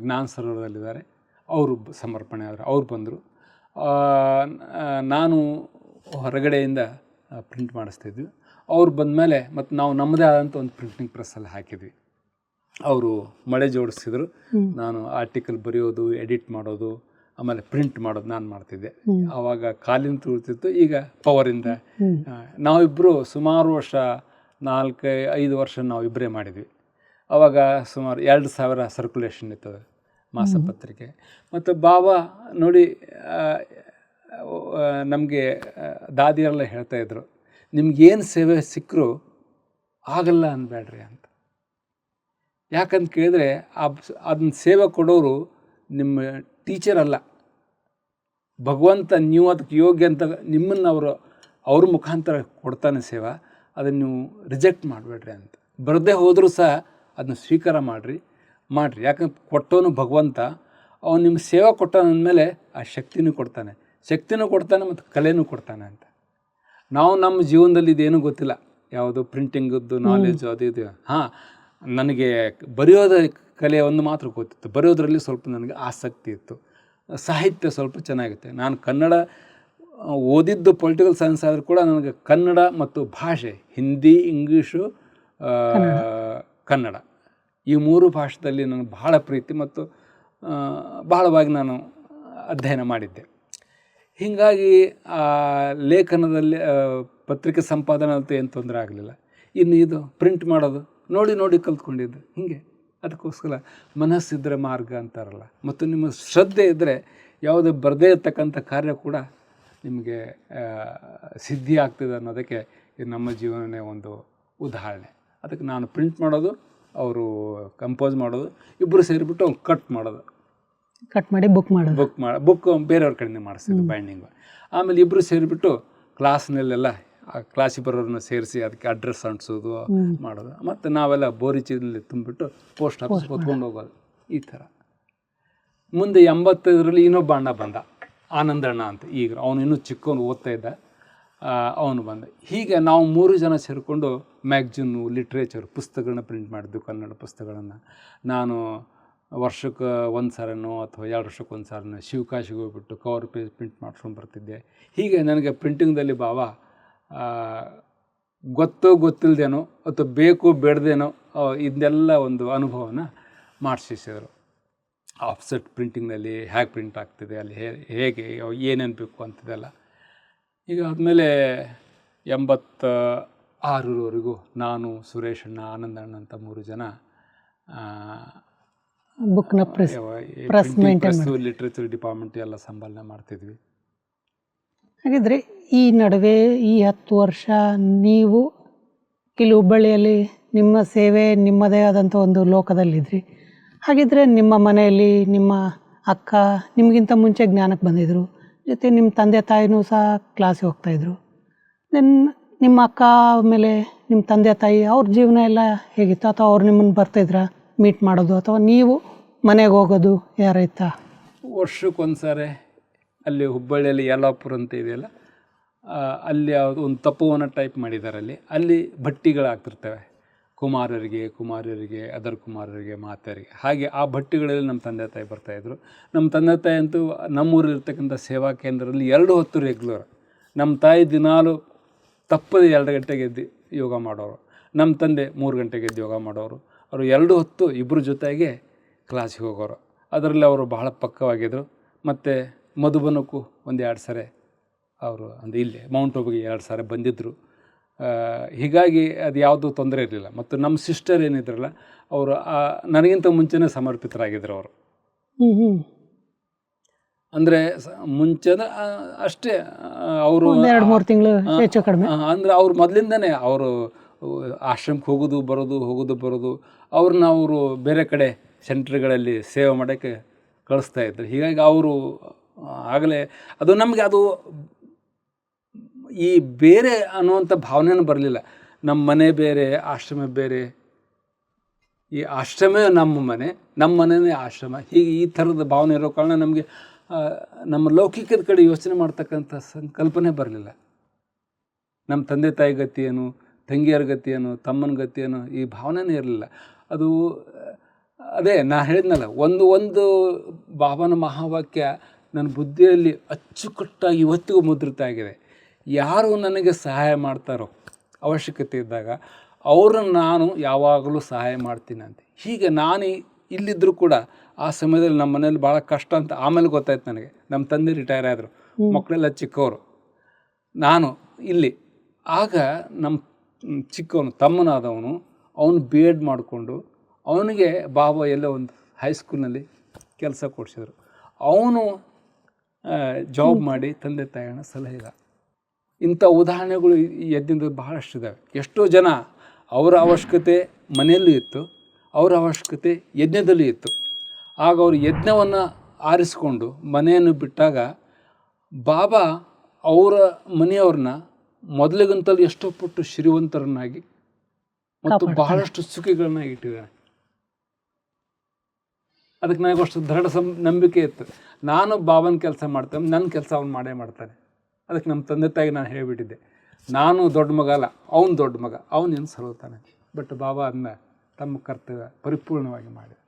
ಜ್ಞಾನ ಸರೋವರದಲ್ಲಿದ್ದಾರೆ, ಅವರು ಸಮರ್ಪಣೆ ಆದರು. ಅವ್ರು ಬಂದರು. ನಾನು ಹೊರಗಡೆಯಿಂದ ಪ್ರಿಂಟ್ ಮಾಡಿಸ್ತಿದ್ವಿ. ಅವ್ರು ಬಂದಮೇಲೆ ಮತ್ತು ನಾವು ನಮ್ಮದೇ ಆದಂಥ ಒಂದು ಪ್ರಿಂಟಿಂಗ್ ಪ್ರೆಸ್ಸಲ್ಲಿ ಹಾಕಿದ್ವಿ. ಅವರು ಮಳೆ ಜೋಡಿಸಿದ್ರು, ನಾನು ಆರ್ಟಿಕಲ್ ಬರೆಯೋದು, ಎಡಿಟ್ ಮಾಡೋದು, ಆಮೇಲೆ ಪ್ರಿಂಟ್ ಮಾಡೋದು ನಾನು ಮಾಡ್ತಿದ್ದೆ. ಆವಾಗ ಕಾಲಿನ ತುಳಿತಿತ್ತು, ಈಗ ಪವರಿಂದ. ನಾವಿಬ್ಬರು ಸುಮಾರು ವರ್ಷ 4-5 ವರ್ಷ ನಾವಿಬ್ಬರೇ ಮಾಡಿದ್ವಿ. ಆವಾಗ ಸುಮಾರು 2000 ಸರ್ಕ್ಯುಲೇಷನ್ ಇರ್ತದೆ ಮಾಸಪತ್ರಿಕೆ. ಮತ್ತು ಬಾಬಾ ನೋಡಿ, ನಮಗೆ ದಾದಿಯರೆಲ್ಲ ಹೇಳ್ತಾಯಿದ್ರು, ನಿಮ್ಗೇನು ಸೇವೆ ಸಿಕ್ಕರೂ ಆಗಲ್ಲ ಅನ್ಬೇಡ್ರಿ ಅಂತ. ಯಾಕಂತ ಕೇಳಿದ್ರೆ ಅದನ್ನ ಸೇವೆ ಕೊಡೋರು ನಿಮ್ಮ ಟೀಚರ್ ಅಲ್ಲ, ಭಗವಂತ. ನೀವು ಅದಕ್ಕೆ ಯೋಗ್ಯ ಅಂತ ನಿಮ್ಮನ್ನು ಅವ್ರ ಮುಖಾಂತರ ಕೊಡ್ತಾನೆ ಸೇವೆ. ಅದನ್ನು ನೀವು ರಿಜೆಕ್ಟ್ ಮಾಡಬೇಡ್ರಿ ಅಂತ. ಬರದೇ ಹೋದರೂ ಸಹ ಅದನ್ನ ಸ್ವೀಕಾರ ಮಾಡಿರಿ. ಯಾಕಂದ್ರೆ ಕೊಟ್ಟವನು ಭಗವಂತ. ಅವನು ನಿಮ್ಮ ಸೇವೆ ಕೊಟ್ಟಾನಂದಮೇಲೆ ಆ ಶಕ್ತಿನೂ ಕೊಡ್ತಾನೆ ಮತ್ತು ಕಲೆನೂ ಕೊಡ್ತಾನೆ ಅಂತ. ನಾವು ನಮ್ಮ ಜೀವನದಲ್ಲಿ ಇದೇನೂ ಗೊತ್ತಿಲ್ಲ, ಯಾವುದು ಪ್ರಿಂಟಿಂಗದ್ದು ನಾಲೆಜು ಅದು ಇದು. ನನಗೆ ಬರೆಯೋದ ಕಲೆ ಒಂದು ಮಾತ್ರ ಗೊತ್ತಿತ್ತು. ಬರೆಯೋದ್ರಲ್ಲಿ ಸ್ವಲ್ಪ ನನಗೆ ಆಸಕ್ತಿ ಇತ್ತು. ಸಾಹಿತ್ಯ ಸ್ವಲ್ಪ ಚೆನ್ನಾಗಿತ್ತು. ನಾನು ಕನ್ನಡ ಓದಿದ್ದು ಪೊಲಿಟಿಕಲ್ ಸೈನ್ಸ್ ಆದರೂ ಕೂಡ ನನಗೆ ಕನ್ನಡ ಮತ್ತು ಭಾಷೆ, ಹಿಂದಿ, ಇಂಗ್ಲೀಷು, ಕನ್ನಡ, ಈ 3 ಭಾಷೆಯಲ್ಲಿ ನನಗೆ ಬಹಳ ಪ್ರೀತಿ ಮತ್ತು ಬಹಳವಾಗಿ ನಾನು ಅಧ್ಯಯನ ಮಾಡಿದ್ದೆ. ಹೀಗಾಗಿ ಆ ಲೇಖನದಲ್ಲಿ ಪತ್ರಿಕೆ ಸಂಪಾದನೆ ಅಂತ ಏನು ತೊಂದರೆ ಆಗಲಿಲ್ಲ. ಇನ್ನು ಇದು ಪ್ರಿಂಟ್ ಮಾಡೋದು ನೋಡಿ ಕಲ್ತ್ಕೊಂಡಿದ್ದು ಹೀಗೆ. ಅದಕ್ಕೋಸ್ಕರ ಮನಸ್ಸಿದ್ರೆ ಮಾರ್ಗ ಅಂತಾರಲ್ಲ, ಮತ್ತು ನಿಮ್ಮ ಶ್ರದ್ಧೆ ಇದ್ದರೆ ಯಾವುದೇ ಬರದೇ ಇರ್ತಕ್ಕಂಥ ಕಾರ್ಯ ಕೂಡ ನಿಮಗೆ ಸಿದ್ಧಿ ಆಗ್ತದೆ ಅನ್ನೋದಕ್ಕೆ ಇದು ನಮ್ಮ ಜೀವನನೇ ಒಂದು ಉದಾಹರಣೆ. ಅದಕ್ಕೆ ನಾನು ಪ್ರಿಂಟ್ ಮಾಡೋದು, ಅವರು ಕಂಪೋಸ್ ಮಾಡೋದು, ಇಬ್ಬರು ಸೇರಿಬಿಟ್ಟು ಅವ್ನು ಕಟ್ ಮಾಡೋದು. ಕಟ್ ಮಾಡಿ ಬುಕ್ ಮಾಡೋದು. ಬುಕ್ ಬೇರೆಯವ್ರ ಕಡೆಯಿಂದ ಮಾಡಿಸ್ತಿದ್ದು ಬೈಂಡಿಂಗು. ಆಮೇಲೆ ಇಬ್ಬರು ಸೇರಿಬಿಟ್ಟು ಕ್ಲಾಸ್ನಲ್ಲೆಲ್ಲ ಕ್ಲಾಸಿಗೆ ಬರೋರನ್ನ ಸೇರಿಸಿ ಅದಕ್ಕೆ ಅಡ್ರೆಸ್ ಅಂಟಿಸೋದು ಮಾಡೋದು. ಮತ್ತು ನಾವೆಲ್ಲ ಬೋರಿ ಚೀಲಲ್ಲಿ ತುಂಬಿಬಿಟ್ಟು ಪೋಸ್ಟ್ ಆಫೀಸ್ ಹೊತ್ಕೊಂಡು ಹೋಗೋದು. ಈ ಥರ ಮುಂದೆ 85ರಲ್ಲಿ ಇನ್ನೊಬ್ಬ ಅಣ್ಣ ಬಂದ, ಆನಂದಣ್ಣ ಅಂತ. ಈಗ ಅವನು ಇನ್ನೂ ಚಿಕ್ಕವನು, ಓದ್ತಾ ಇದ್ದ. ಅವನು ಬಂದ. ಹೀಗೆ ನಾವು 3 ಜನ ಸೇರಿಕೊಂಡು ಮ್ಯಾಗ್ಝಿನ್ನು, ಲಿಟ್ರೇಚರ್ ಪುಸ್ತಕಗಳನ್ನ ಪ್ರಿಂಟ್ ಮಾಡಿದ್ದು, ಕನ್ನಡ ಪುಸ್ತಕಗಳನ್ನು. ನಾನು ವರ್ಷಕ್ಕೆ 1 ಸಾರಿನೋ ಅಥವಾ 2 ವರ್ಷಕ್ಕೆ 1 ಸಾರಿನೋ ಶಿವಕಾಶಿಗೆ ಹೋಗ್ಬಿಟ್ಟು ಕವರ್ ಪೇಜ್ ಪ್ರಿಂಟ್ ಮಾಡ್ಕೊಂಡು ಬರ್ತಿದ್ದೆ. ಹೀಗೆ ನನಗೆ ಪ್ರಿಂಟಿಂಗ್ದಲ್ಲಿ ಭಾವ ಗೊತ್ತಿಲ್ಲದೇನೋ ಅಥವಾ ಬೇಕು ಬೇಡದೇನೋ ಇದೆಲ್ಲ ಒಂದು ಅನುಭವನ ಮಾಡಿಸಿದ್ರು. ಆಫ್ಸೆಟ್ ಪ್ರಿಂಟಿಂಗ್ನಲ್ಲಿ ಹೇಗೆ ಪ್ರಿಂಟ್ ಆಗ್ತಿದೆ, ಅಲ್ಲಿ ಹೇಗೆ ಏನೇನು ಬೇಕು ಅಂತಿದೆಲ್ಲ. ಈಗ ಆದಮೇಲೆ 86ರವರೆಗೂ ನಾನು, ಸುರೇಶ್ ಅಣ್ಣ, ಆನಂದಣ್ಣ ಅಂತ 3 ಜನ ಬುಕ್ನ ಲಿಟ್ರೇಚರ್ ಡಿಪಾರ್ಟ್ಮೆಂಟ್ ಎಲ್ಲ ಸಂಭಾಲನೆ ಮಾಡ್ತಿದ್ವಿ. ಹಾಗಿದ್ರೆ ಈ ನಡುವೆ ಈ 10 ವರ್ಷ ನೀವು ಇಲ್ಲಿ ಹುಬ್ಬಳ್ಳಿಯಲ್ಲಿ ನಿಮ್ಮ ಸೇವೆ ನಿಮ್ಮದೇ ಆದಂಥ ಒಂದು ಲೋಕದಲ್ಲಿದ್ರಿ. ಹಾಗಿದ್ರೆ ನಿಮ್ಮ ಮನೆಯಲ್ಲಿ ನಿಮ್ಮ ಅಕ್ಕ ನಿಮಗಿಂತ ಮುಂಚೆ ಜ್ಞಾನಕ್ಕೆ ಬಂದಿದ್ದರು, ಜೊತೆ ನಿಮ್ಮ ತಂದೆ ತಾಯಿನೂ ಸಹ ಕ್ಲಾಸಿಗೆ ಹೋಗ್ತಾಯಿದ್ರು. ನಿಮ್ಮ ಅಕ್ಕ ಮೇಲೆ ನಿಮ್ಮ ತಂದೆ ತಾಯಿ ಅವ್ರ ಜೀವನ ಎಲ್ಲ ಹೇಗಿತ್ತು? ಅಥವಾ ಅವ್ರು ನಿಮ್ಮನ್ನು ಬರ್ತಾಯಿದ್ರಾ ಮೀಟ್ ಮಾಡೋದು, ಅಥವಾ ನೀವು ಮನೆಗೆ ಹೋಗೋದು ಯಾರೈತಾ? ವರ್ಷಕ್ಕೊಂದು ಸಾರಿ ಅಲ್ಲಿ ಹುಬ್ಬಳ್ಳಿಯಲ್ಲಿ ಯಲ್ಲಾಪುರ ಅಂತ ಇದೆಯಲ್ಲ, ಅಲ್ಲಿ ಒಂದು ತಪೋವನ ಟೈಪ್ ಮಾಡಿದ್ದಾರೆ. ಅಲ್ಲಿ ಭಟ್ಟಿಗಳಾಗ್ತಿರ್ತವೆ, ಕುಮಾರರಿಗೆ, ಅದರ್ ಕುಮಾರರಿಗೆ, ಮಾತೆಯರಿಗೆ. ಹಾಗೆ ಆ ಭಟ್ಟಿಗಳಲ್ಲಿ ನಮ್ಮ ತಂದೆ ತಾಯಿ ಬರ್ತಾಯಿದ್ರು. ನಮ್ಮ ತಂದೆ ತಾಯಿ ಅಂತೂ ನಮ್ಮೂರಲ್ಲಿರ್ತಕ್ಕಂಥ ಸೇವಾ ಕೇಂದ್ರದಲ್ಲಿ 2 ಹೊತ್ತು ರೆಗ್ಯುಲರ್. ನಮ್ಮ ತಾಯಿ ದಿನಾಲು ತಪ್ಪದೆ 2 ಗಂಟೆಗೆ ಎದ್ದು ಯೋಗ ಮಾಡೋರು, ನಮ್ಮ ತಂದೆ 3 ಗಂಟೆಗೆ ಎದ್ದು ಯೋಗ ಮಾಡೋರು. ಅವರು 2 ಹೊತ್ತು ಇಬ್ಬರ ಜೊತೆಗೆ ಕ್ಲಾಸಿಗೆ ಹೋಗೋರು. ಅದರಲ್ಲಿ ಅವರು ಬಹಳ ಪಕ್ಕವಾಗಿದ್ದರು. ಮತ್ತು ಮಧುಬನಕ್ಕೂ 1-2 ಸಾರಿ ಅವರು ಅಂದರೆ ಇಲ್ಲೇ ಮೌಂಟ್ ಆಬುಗೆ 2 ಸಾರಿ ಬಂದಿದ್ದರು. ಹೀಗಾಗಿ ಅದು ಯಾವುದೂ ತೊಂದರೆ ಇರಲಿಲ್ಲ. ಮತ್ತು ನಮ್ಮ ಸಿಸ್ಟರ್ ಏನಿದ್ರಲ್ಲ, ಅವರು ನನಗಿಂತ ಮುಂಚೆನೇ ಸಮರ್ಪಿತರಾಗಿದ್ದರು. ಅವರು ಅಂದರೆ ಮುಂಚೆ ಅಷ್ಟೇ ಅವರು 2-3 ತಿಂಗಳು ಹೆಚ್ಚು ಕಡಿಮೆ. ಅಂದರೆ ಅವ್ರು ಮೊದಲಿಂದನೇ ಅವರು ಆಶ್ರಮಕ್ಕೆ ಹೋಗೋದು ಬರೋದು. ಅವ್ರನ್ನ ಅವರು ಬೇರೆ ಕಡೆ ಸೆಂಟ್ರ್ಗಳಲ್ಲಿ ಸೇವೆ ಮಾಡೋಕ್ಕೆ ಕಳಿಸ್ತಾಯಿದ್ರು. ಹೀಗಾಗಿ ಅವರು ಆಗಲೇ ಅದು ನಮಗೆ ಅದು ಈ ಬೇರೆ ಅನ್ನುವಂಥ ಭಾವನೆನೂ ಬರಲಿಲ್ಲ. ನಮ್ಮ ಮನೆ ಬೇರೆ, ಆಶ್ರಮ ಬೇರೆ. ಈ ಆಶ್ರಮವೇ ನಮ್ಮ ಮನೆ, ನಮ್ಮ ಮನೆಯೇ ಆಶ್ರಮ. ಹೀಗೆ ಈ ಥರದ ಭಾವನೆ ಇರೋ ಕಾರಣ ನಮಗೆ ನಮ್ಮ ಲೌಕಿಕದ ಕಡೆ ಯೋಚನೆ ಮಾಡ್ತಕ್ಕಂಥ ಸಂಕಲ್ಪನೆ ಬರಲಿಲ್ಲ. ನಮ್ಮ ತಂದೆ ತಾಯಿ ಗತಿ ಏನು, ತಂಗಿಯರ ಗತಿ ಏನು, ತಮ್ಮನ ಗತಿ ಏನು, ಈ ಭಾವನೆನೇ ಇರಲಿಲ್ಲ. ಅದು ಅದೇ ನಾ ಹೇಳಿದ್ನಲ್ಲ, ಒಂದು ಬಾಬಾನ ಮಹಾವಾಕ್ಯ ನನ್ನ ಬುದ್ಧಿಯಲ್ಲಿ ಅಚ್ಚುಕಟ್ಟಾಗಿ ಇವತ್ತಿಗೂ ಮುದ್ರಿತ ಆಗಿದೆ. ಯಾರು ನನಗೆ ಸಹಾಯ ಮಾಡ್ತಾರೋ ಅವಶ್ಯಕತೆ ಇದ್ದಾಗ ಅವ್ರನ್ನ ನಾನು ಯಾವಾಗಲೂ ಸಹಾಯ ಮಾಡ್ತೀನಿ ಅಂತ. ಹೀಗೆ ನಾನು ಇಲ್ಲಿದ್ದರೂ ಕೂಡ ಆ ಸಮಯದಲ್ಲಿ ನಮ್ಮ ಮನೇಲಿ ಭಾಳ ಕಷ್ಟ ಅಂತ ಆಮೇಲೆ ಗೊತ್ತಾಯ್ತು ನನಗೆ. ನಮ್ಮ ತಂದೆ ರಿಟೈರ್ ಆದರು, ಮಕ್ಕಳೆಲ್ಲ ಚಿಕ್ಕವರು, ನಾನು ಇಲ್ಲಿ. ಆಗ ನಮ್ಮ ಚಿಕ್ಕವನು ತಮ್ಮನಾದವನು, ಅವನು B.Ed ಮಾಡಿಕೊಂಡು ಅವನಿಗೆ ಬಾಬಾ ಎಲ್ಲೋ ಒಂದು ಹೈಸ್ಕೂಲ್ನಲ್ಲಿ ಕೆಲಸ ಕೊಡಿಸಿದ್ರು. ಅವನು ಜಾಬ್ ಮಾಡಿ ತಂದೆ ತಾಯಿಯನ್ನು ಸಲಹಿದ. ಇಂಥ ಉದಾಹರಣೆಗಳು ಯಜ್ಞದ ಬಹಳಷ್ಟಿದ್ದಾವೆ. ಎಷ್ಟೋ ಜನ ಅವರ ಅವಶ್ಯಕತೆ ಮನೆಯಲ್ಲೂ ಇತ್ತು, ಅವರ ಅವಶ್ಯಕತೆ ಯಜ್ಞದಲ್ಲೂ ಇತ್ತು. ಆಗ ಅವರು ಯಜ್ಞವನ್ನು ಆರಿಸಿಕೊಂಡು ಮನೆಯನ್ನು ಬಿಟ್ಟಾಗ ಬಾಬಾ ಅವರ ಮನೆಯವ್ರನ್ನ ಮೊದಲಿಗಂತಲೂ ಎಷ್ಟೋ ಪಟ್ಟು ಶ್ರೀವಂತರನ್ನಾಗಿ ಮತ್ತು ಬಹಳಷ್ಟು ಸುಖಿಗಳನ್ನ ಇಟ್ಟಿದ್ದಾನೆ. ಅದಕ್ಕೆ ನನಗೆ ಅಷ್ಟು ದೃಢ ನಂಬಿಕೆ ಇತ್ತು. ನಾನು ಬಾಬನ ಕೆಲಸ ಮಾಡ್ತೇನೆ, ನನ್ನ ಕೆಲಸ ಅವ್ನು ಮಾಡೇ ಮಾಡ್ತಾನೆ. ಅದಕ್ಕೆ ನಮ್ಮ ತಂದೆ ತಾಯಿಗೆ ನಾನು ಹೇಳಿಬಿಟ್ಟಿದ್ದೆ, ನಾನು ದೊಡ್ಡ ಮಗ ಅಲ್ಲ, ಅವನು ದೊಡ್ಡ ಮಗ, ಅವನೇನು ಸಲುತ್ತಾನೆ. ಬಟ್ ಬಾಬಾ ಅದನ್ನ ತಮ್ಮ ಕರ್ತವ್ಯ ಪರಿಪೂರ್ಣವಾಗಿ ಮಾಡಿದ.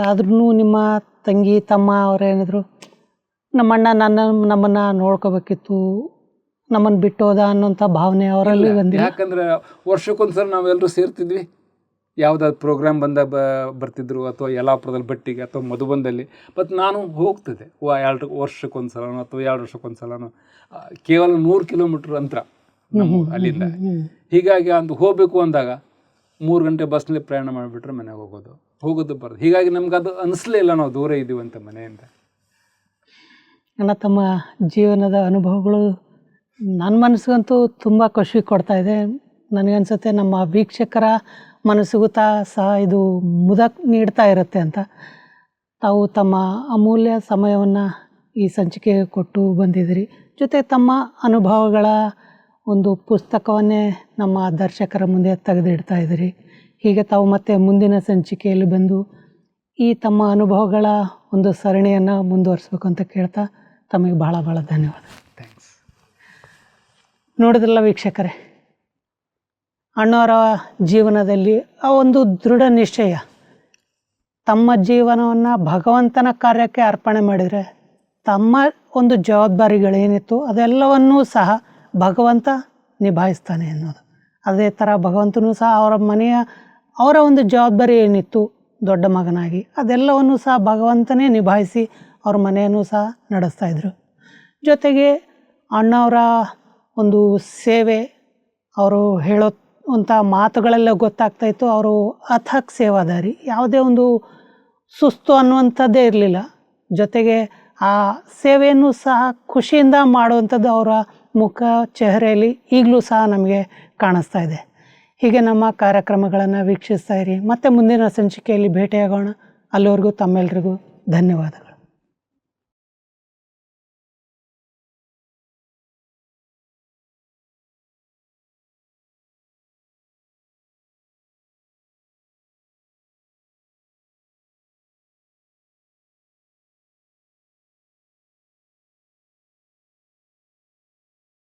ಆದ್ರೂ ನಿಮ್ಮ ತಂಗಿ ತಮ್ಮ ಅವರೇನಿದ್ರು, ನಮ್ಮಣ್ಣ ನಮ್ಮನ್ನು ನೋಡ್ಕೋಬೇಕಿತ್ತು, ನಮ್ಮನ್ನು ಬಿಟ್ಟೋದ ಅನ್ನೋಂಥ ಭಾವನೆ ಅವರಲ್ಲಿ ಬಂದಿಲ್ಲ. ಯಾಕಂದರೆ ವರ್ಷಕ್ಕೊಂದ್ಸಲ ನಾವೆಲ್ಲರೂ ಸೇರ್ತಿದ್ವಿ. ಯಾವುದಾದ್ರು ಪ್ರೋಗ್ರಾಮ್ ಬರ್ತಿದ್ರು, ಅಥವಾ ಯಲ್ಲಾಪುರದಲ್ಲಿ ಭಟ್ಟಿಗೆ ಅಥವಾ ಮಧುಬನದಲ್ಲಿ. ಮತ್ತು ನಾನು ಹೋಗ್ತಿದ್ದೆ 2 ವರ್ಷಕ್ಕೊಂದು ಸಲನೋ ಅಥವಾ 2 ವರ್ಷಕ್ಕೊಂದು ಸಲನೋ. ಕೇವಲ 100 ಕಿಲೋಮೀಟ್ರ್ ಅಂತರ ನಮ್ಮ ಅಲ್ಲಿಂದ. ಹೀಗಾಗಿ ಅಂದು ಹೋಗಬೇಕು ಅಂದಾಗ 3 ಗಂಟೆ ಬಸ್ನಲ್ಲಿ ಪ್ರಯಾಣ ಮಾಡಿಬಿಟ್ರೆ ಮನೆಗೆ ಹೋಗೋದು ಬರೋದು. ಹೀಗಾಗಿ ನಮ್ಗೆ ಅದು ಅನಿಸ್ಲೇ ಇಲ್ಲ ನಾವು ದೂರ ಇದ್ದೀವಿ ಅಂತ ಮನೆಯಿಂದ. ನನ್ನ ತಮ್ಮ ಜೀವನದ ಅನುಭವಗಳು ನನ್ನ ಮನಸ್ಸಿಗಂತೂ ತುಂಬ ಖುಷಿ ಕೊಡ್ತಾಯಿದೆ. ನನಗನ್ಸುತ್ತೆ ನಮ್ಮ ವೀಕ್ಷಕರ ಮನಸ್ಸಿಗೂ ಸಹ ಇದು ಮುದ ನೀಡ್ತಾ ಇರುತ್ತೆ ಅಂತ. ತಾವು ತಮ್ಮ ಅಮೂಲ್ಯ ಸಮಯವನ್ನು ಈ ಸಂಚಿಕೆಗೆ ಕೊಟ್ಟು ಬಂದಿದ್ದೀರಿ. ಜೊತೆ ತಮ್ಮ ಅನುಭವಗಳ ಒಂದು ಪುಸ್ತಕವನ್ನೇ ನಮ್ಮ ದರ್ಶಕರ ಮುಂದೆ ತೆಗೆದಿಡ್ತಾ ಇದ್ದೀರಿ. ಹೀಗೆ ತಾವು ಮತ್ತೆ ಮುಂದಿನ ಸಂಚಿಕೆಯಲ್ಲಿ ಬಂದು ಈ ತಮ್ಮ ಅನುಭವಗಳ ಒಂದು ಸರಣಿಯನ್ನು ಮುಂದುವರಿಸ್ಬೇಕು ಅಂತ ಕೇಳ್ತಾ ತಮಗೆ ಭಾಳ ಭಾಳ ಧನ್ಯವಾದ. ಥ್ಯಾಂಕ್ಸ್. ನೋಡಿದ್ರಲ್ಲ ವೀಕ್ಷಕರೇ, ಅಣ್ಣವರ ಜೀವನದಲ್ಲಿ ಆ ಒಂದು ದೃಢ ನಿಶ್ಚಯ, ತಮ್ಮ ಜೀವನವನ್ನು ಭಗವಂತನ ಕಾರ್ಯಕ್ಕೆ ಅರ್ಪಣೆ ಮಾಡಿದರೆ ತಮ್ಮ ಒಂದು ಜವಾಬ್ದಾರಿಗಳೇನಿತ್ತು ಅದೆಲ್ಲವನ್ನೂ ಸಹ ಭಗವಂತ ನಿಭಾಯಿಸ್ತಾನೆ ಅನ್ನೋದು. ಅದೇ ಥರ ಭಗವಂತನೂ ಸಹ ಅವರ ಒಂದು ಜವಾಬ್ದಾರಿ ಏನಿತ್ತು ದೊಡ್ಡ ಮಗನಾಗಿ ಅದೆಲ್ಲವನ್ನೂ ಸಹ ಭಗವಂತನೇ ನಿಭಾಯಿಸಿ ಅವ್ರ ಮನೆಯನ್ನು ಸಹ ನಡೆಸ್ತಾಯಿದ್ರು. ಜೊತೆಗೆ ಅಣ್ಣವರ ಒಂದು ಸೇವೆ, ಅವರು ಹೇಳೋವಂಥ ಮಾತುಗಳೆಲ್ಲ ಗೊತ್ತಾಗ್ತಾಯಿತ್ತು. ಅವರು ಅಥಕ್ ಸೇವಾದಾರಿ, ಯಾವುದೇ ಒಂದು ಸುಸ್ತು ಅನ್ನುವಂಥದ್ದೇ ಇರಲಿಲ್ಲ. ಜೊತೆಗೆ ಆ ಸೇವೆಯನ್ನು ಸಹ ಖುಷಿಯಿಂದ ಮಾಡುವಂಥದ್ದು ಅವರ ಮುಖ ಚೆಹರೆಯಲ್ಲಿ ಈಗಲೂ ಸಹ ನಮಗೆ ಕಾಣಿಸ್ತಾ ಇದೆ. ಹೀಗೆ ನಮ್ಮ ಕಾರ್ಯಕ್ರಮಗಳನ್ನು ವೀಕ್ಷಿಸ್ತಾ ಇರಿ. ಮತ್ತೆ ಮುಂದಿನ ಸಂಚಿಕೆಯಲ್ಲಿ ಭೇಟಿಯಾಗೋಣ. ಅಲ್ಲಿವರೆಗೂ ತಮ್ಮೆಲ್ಲರಿಗೂ ಧನ್ಯವಾದಗಳು.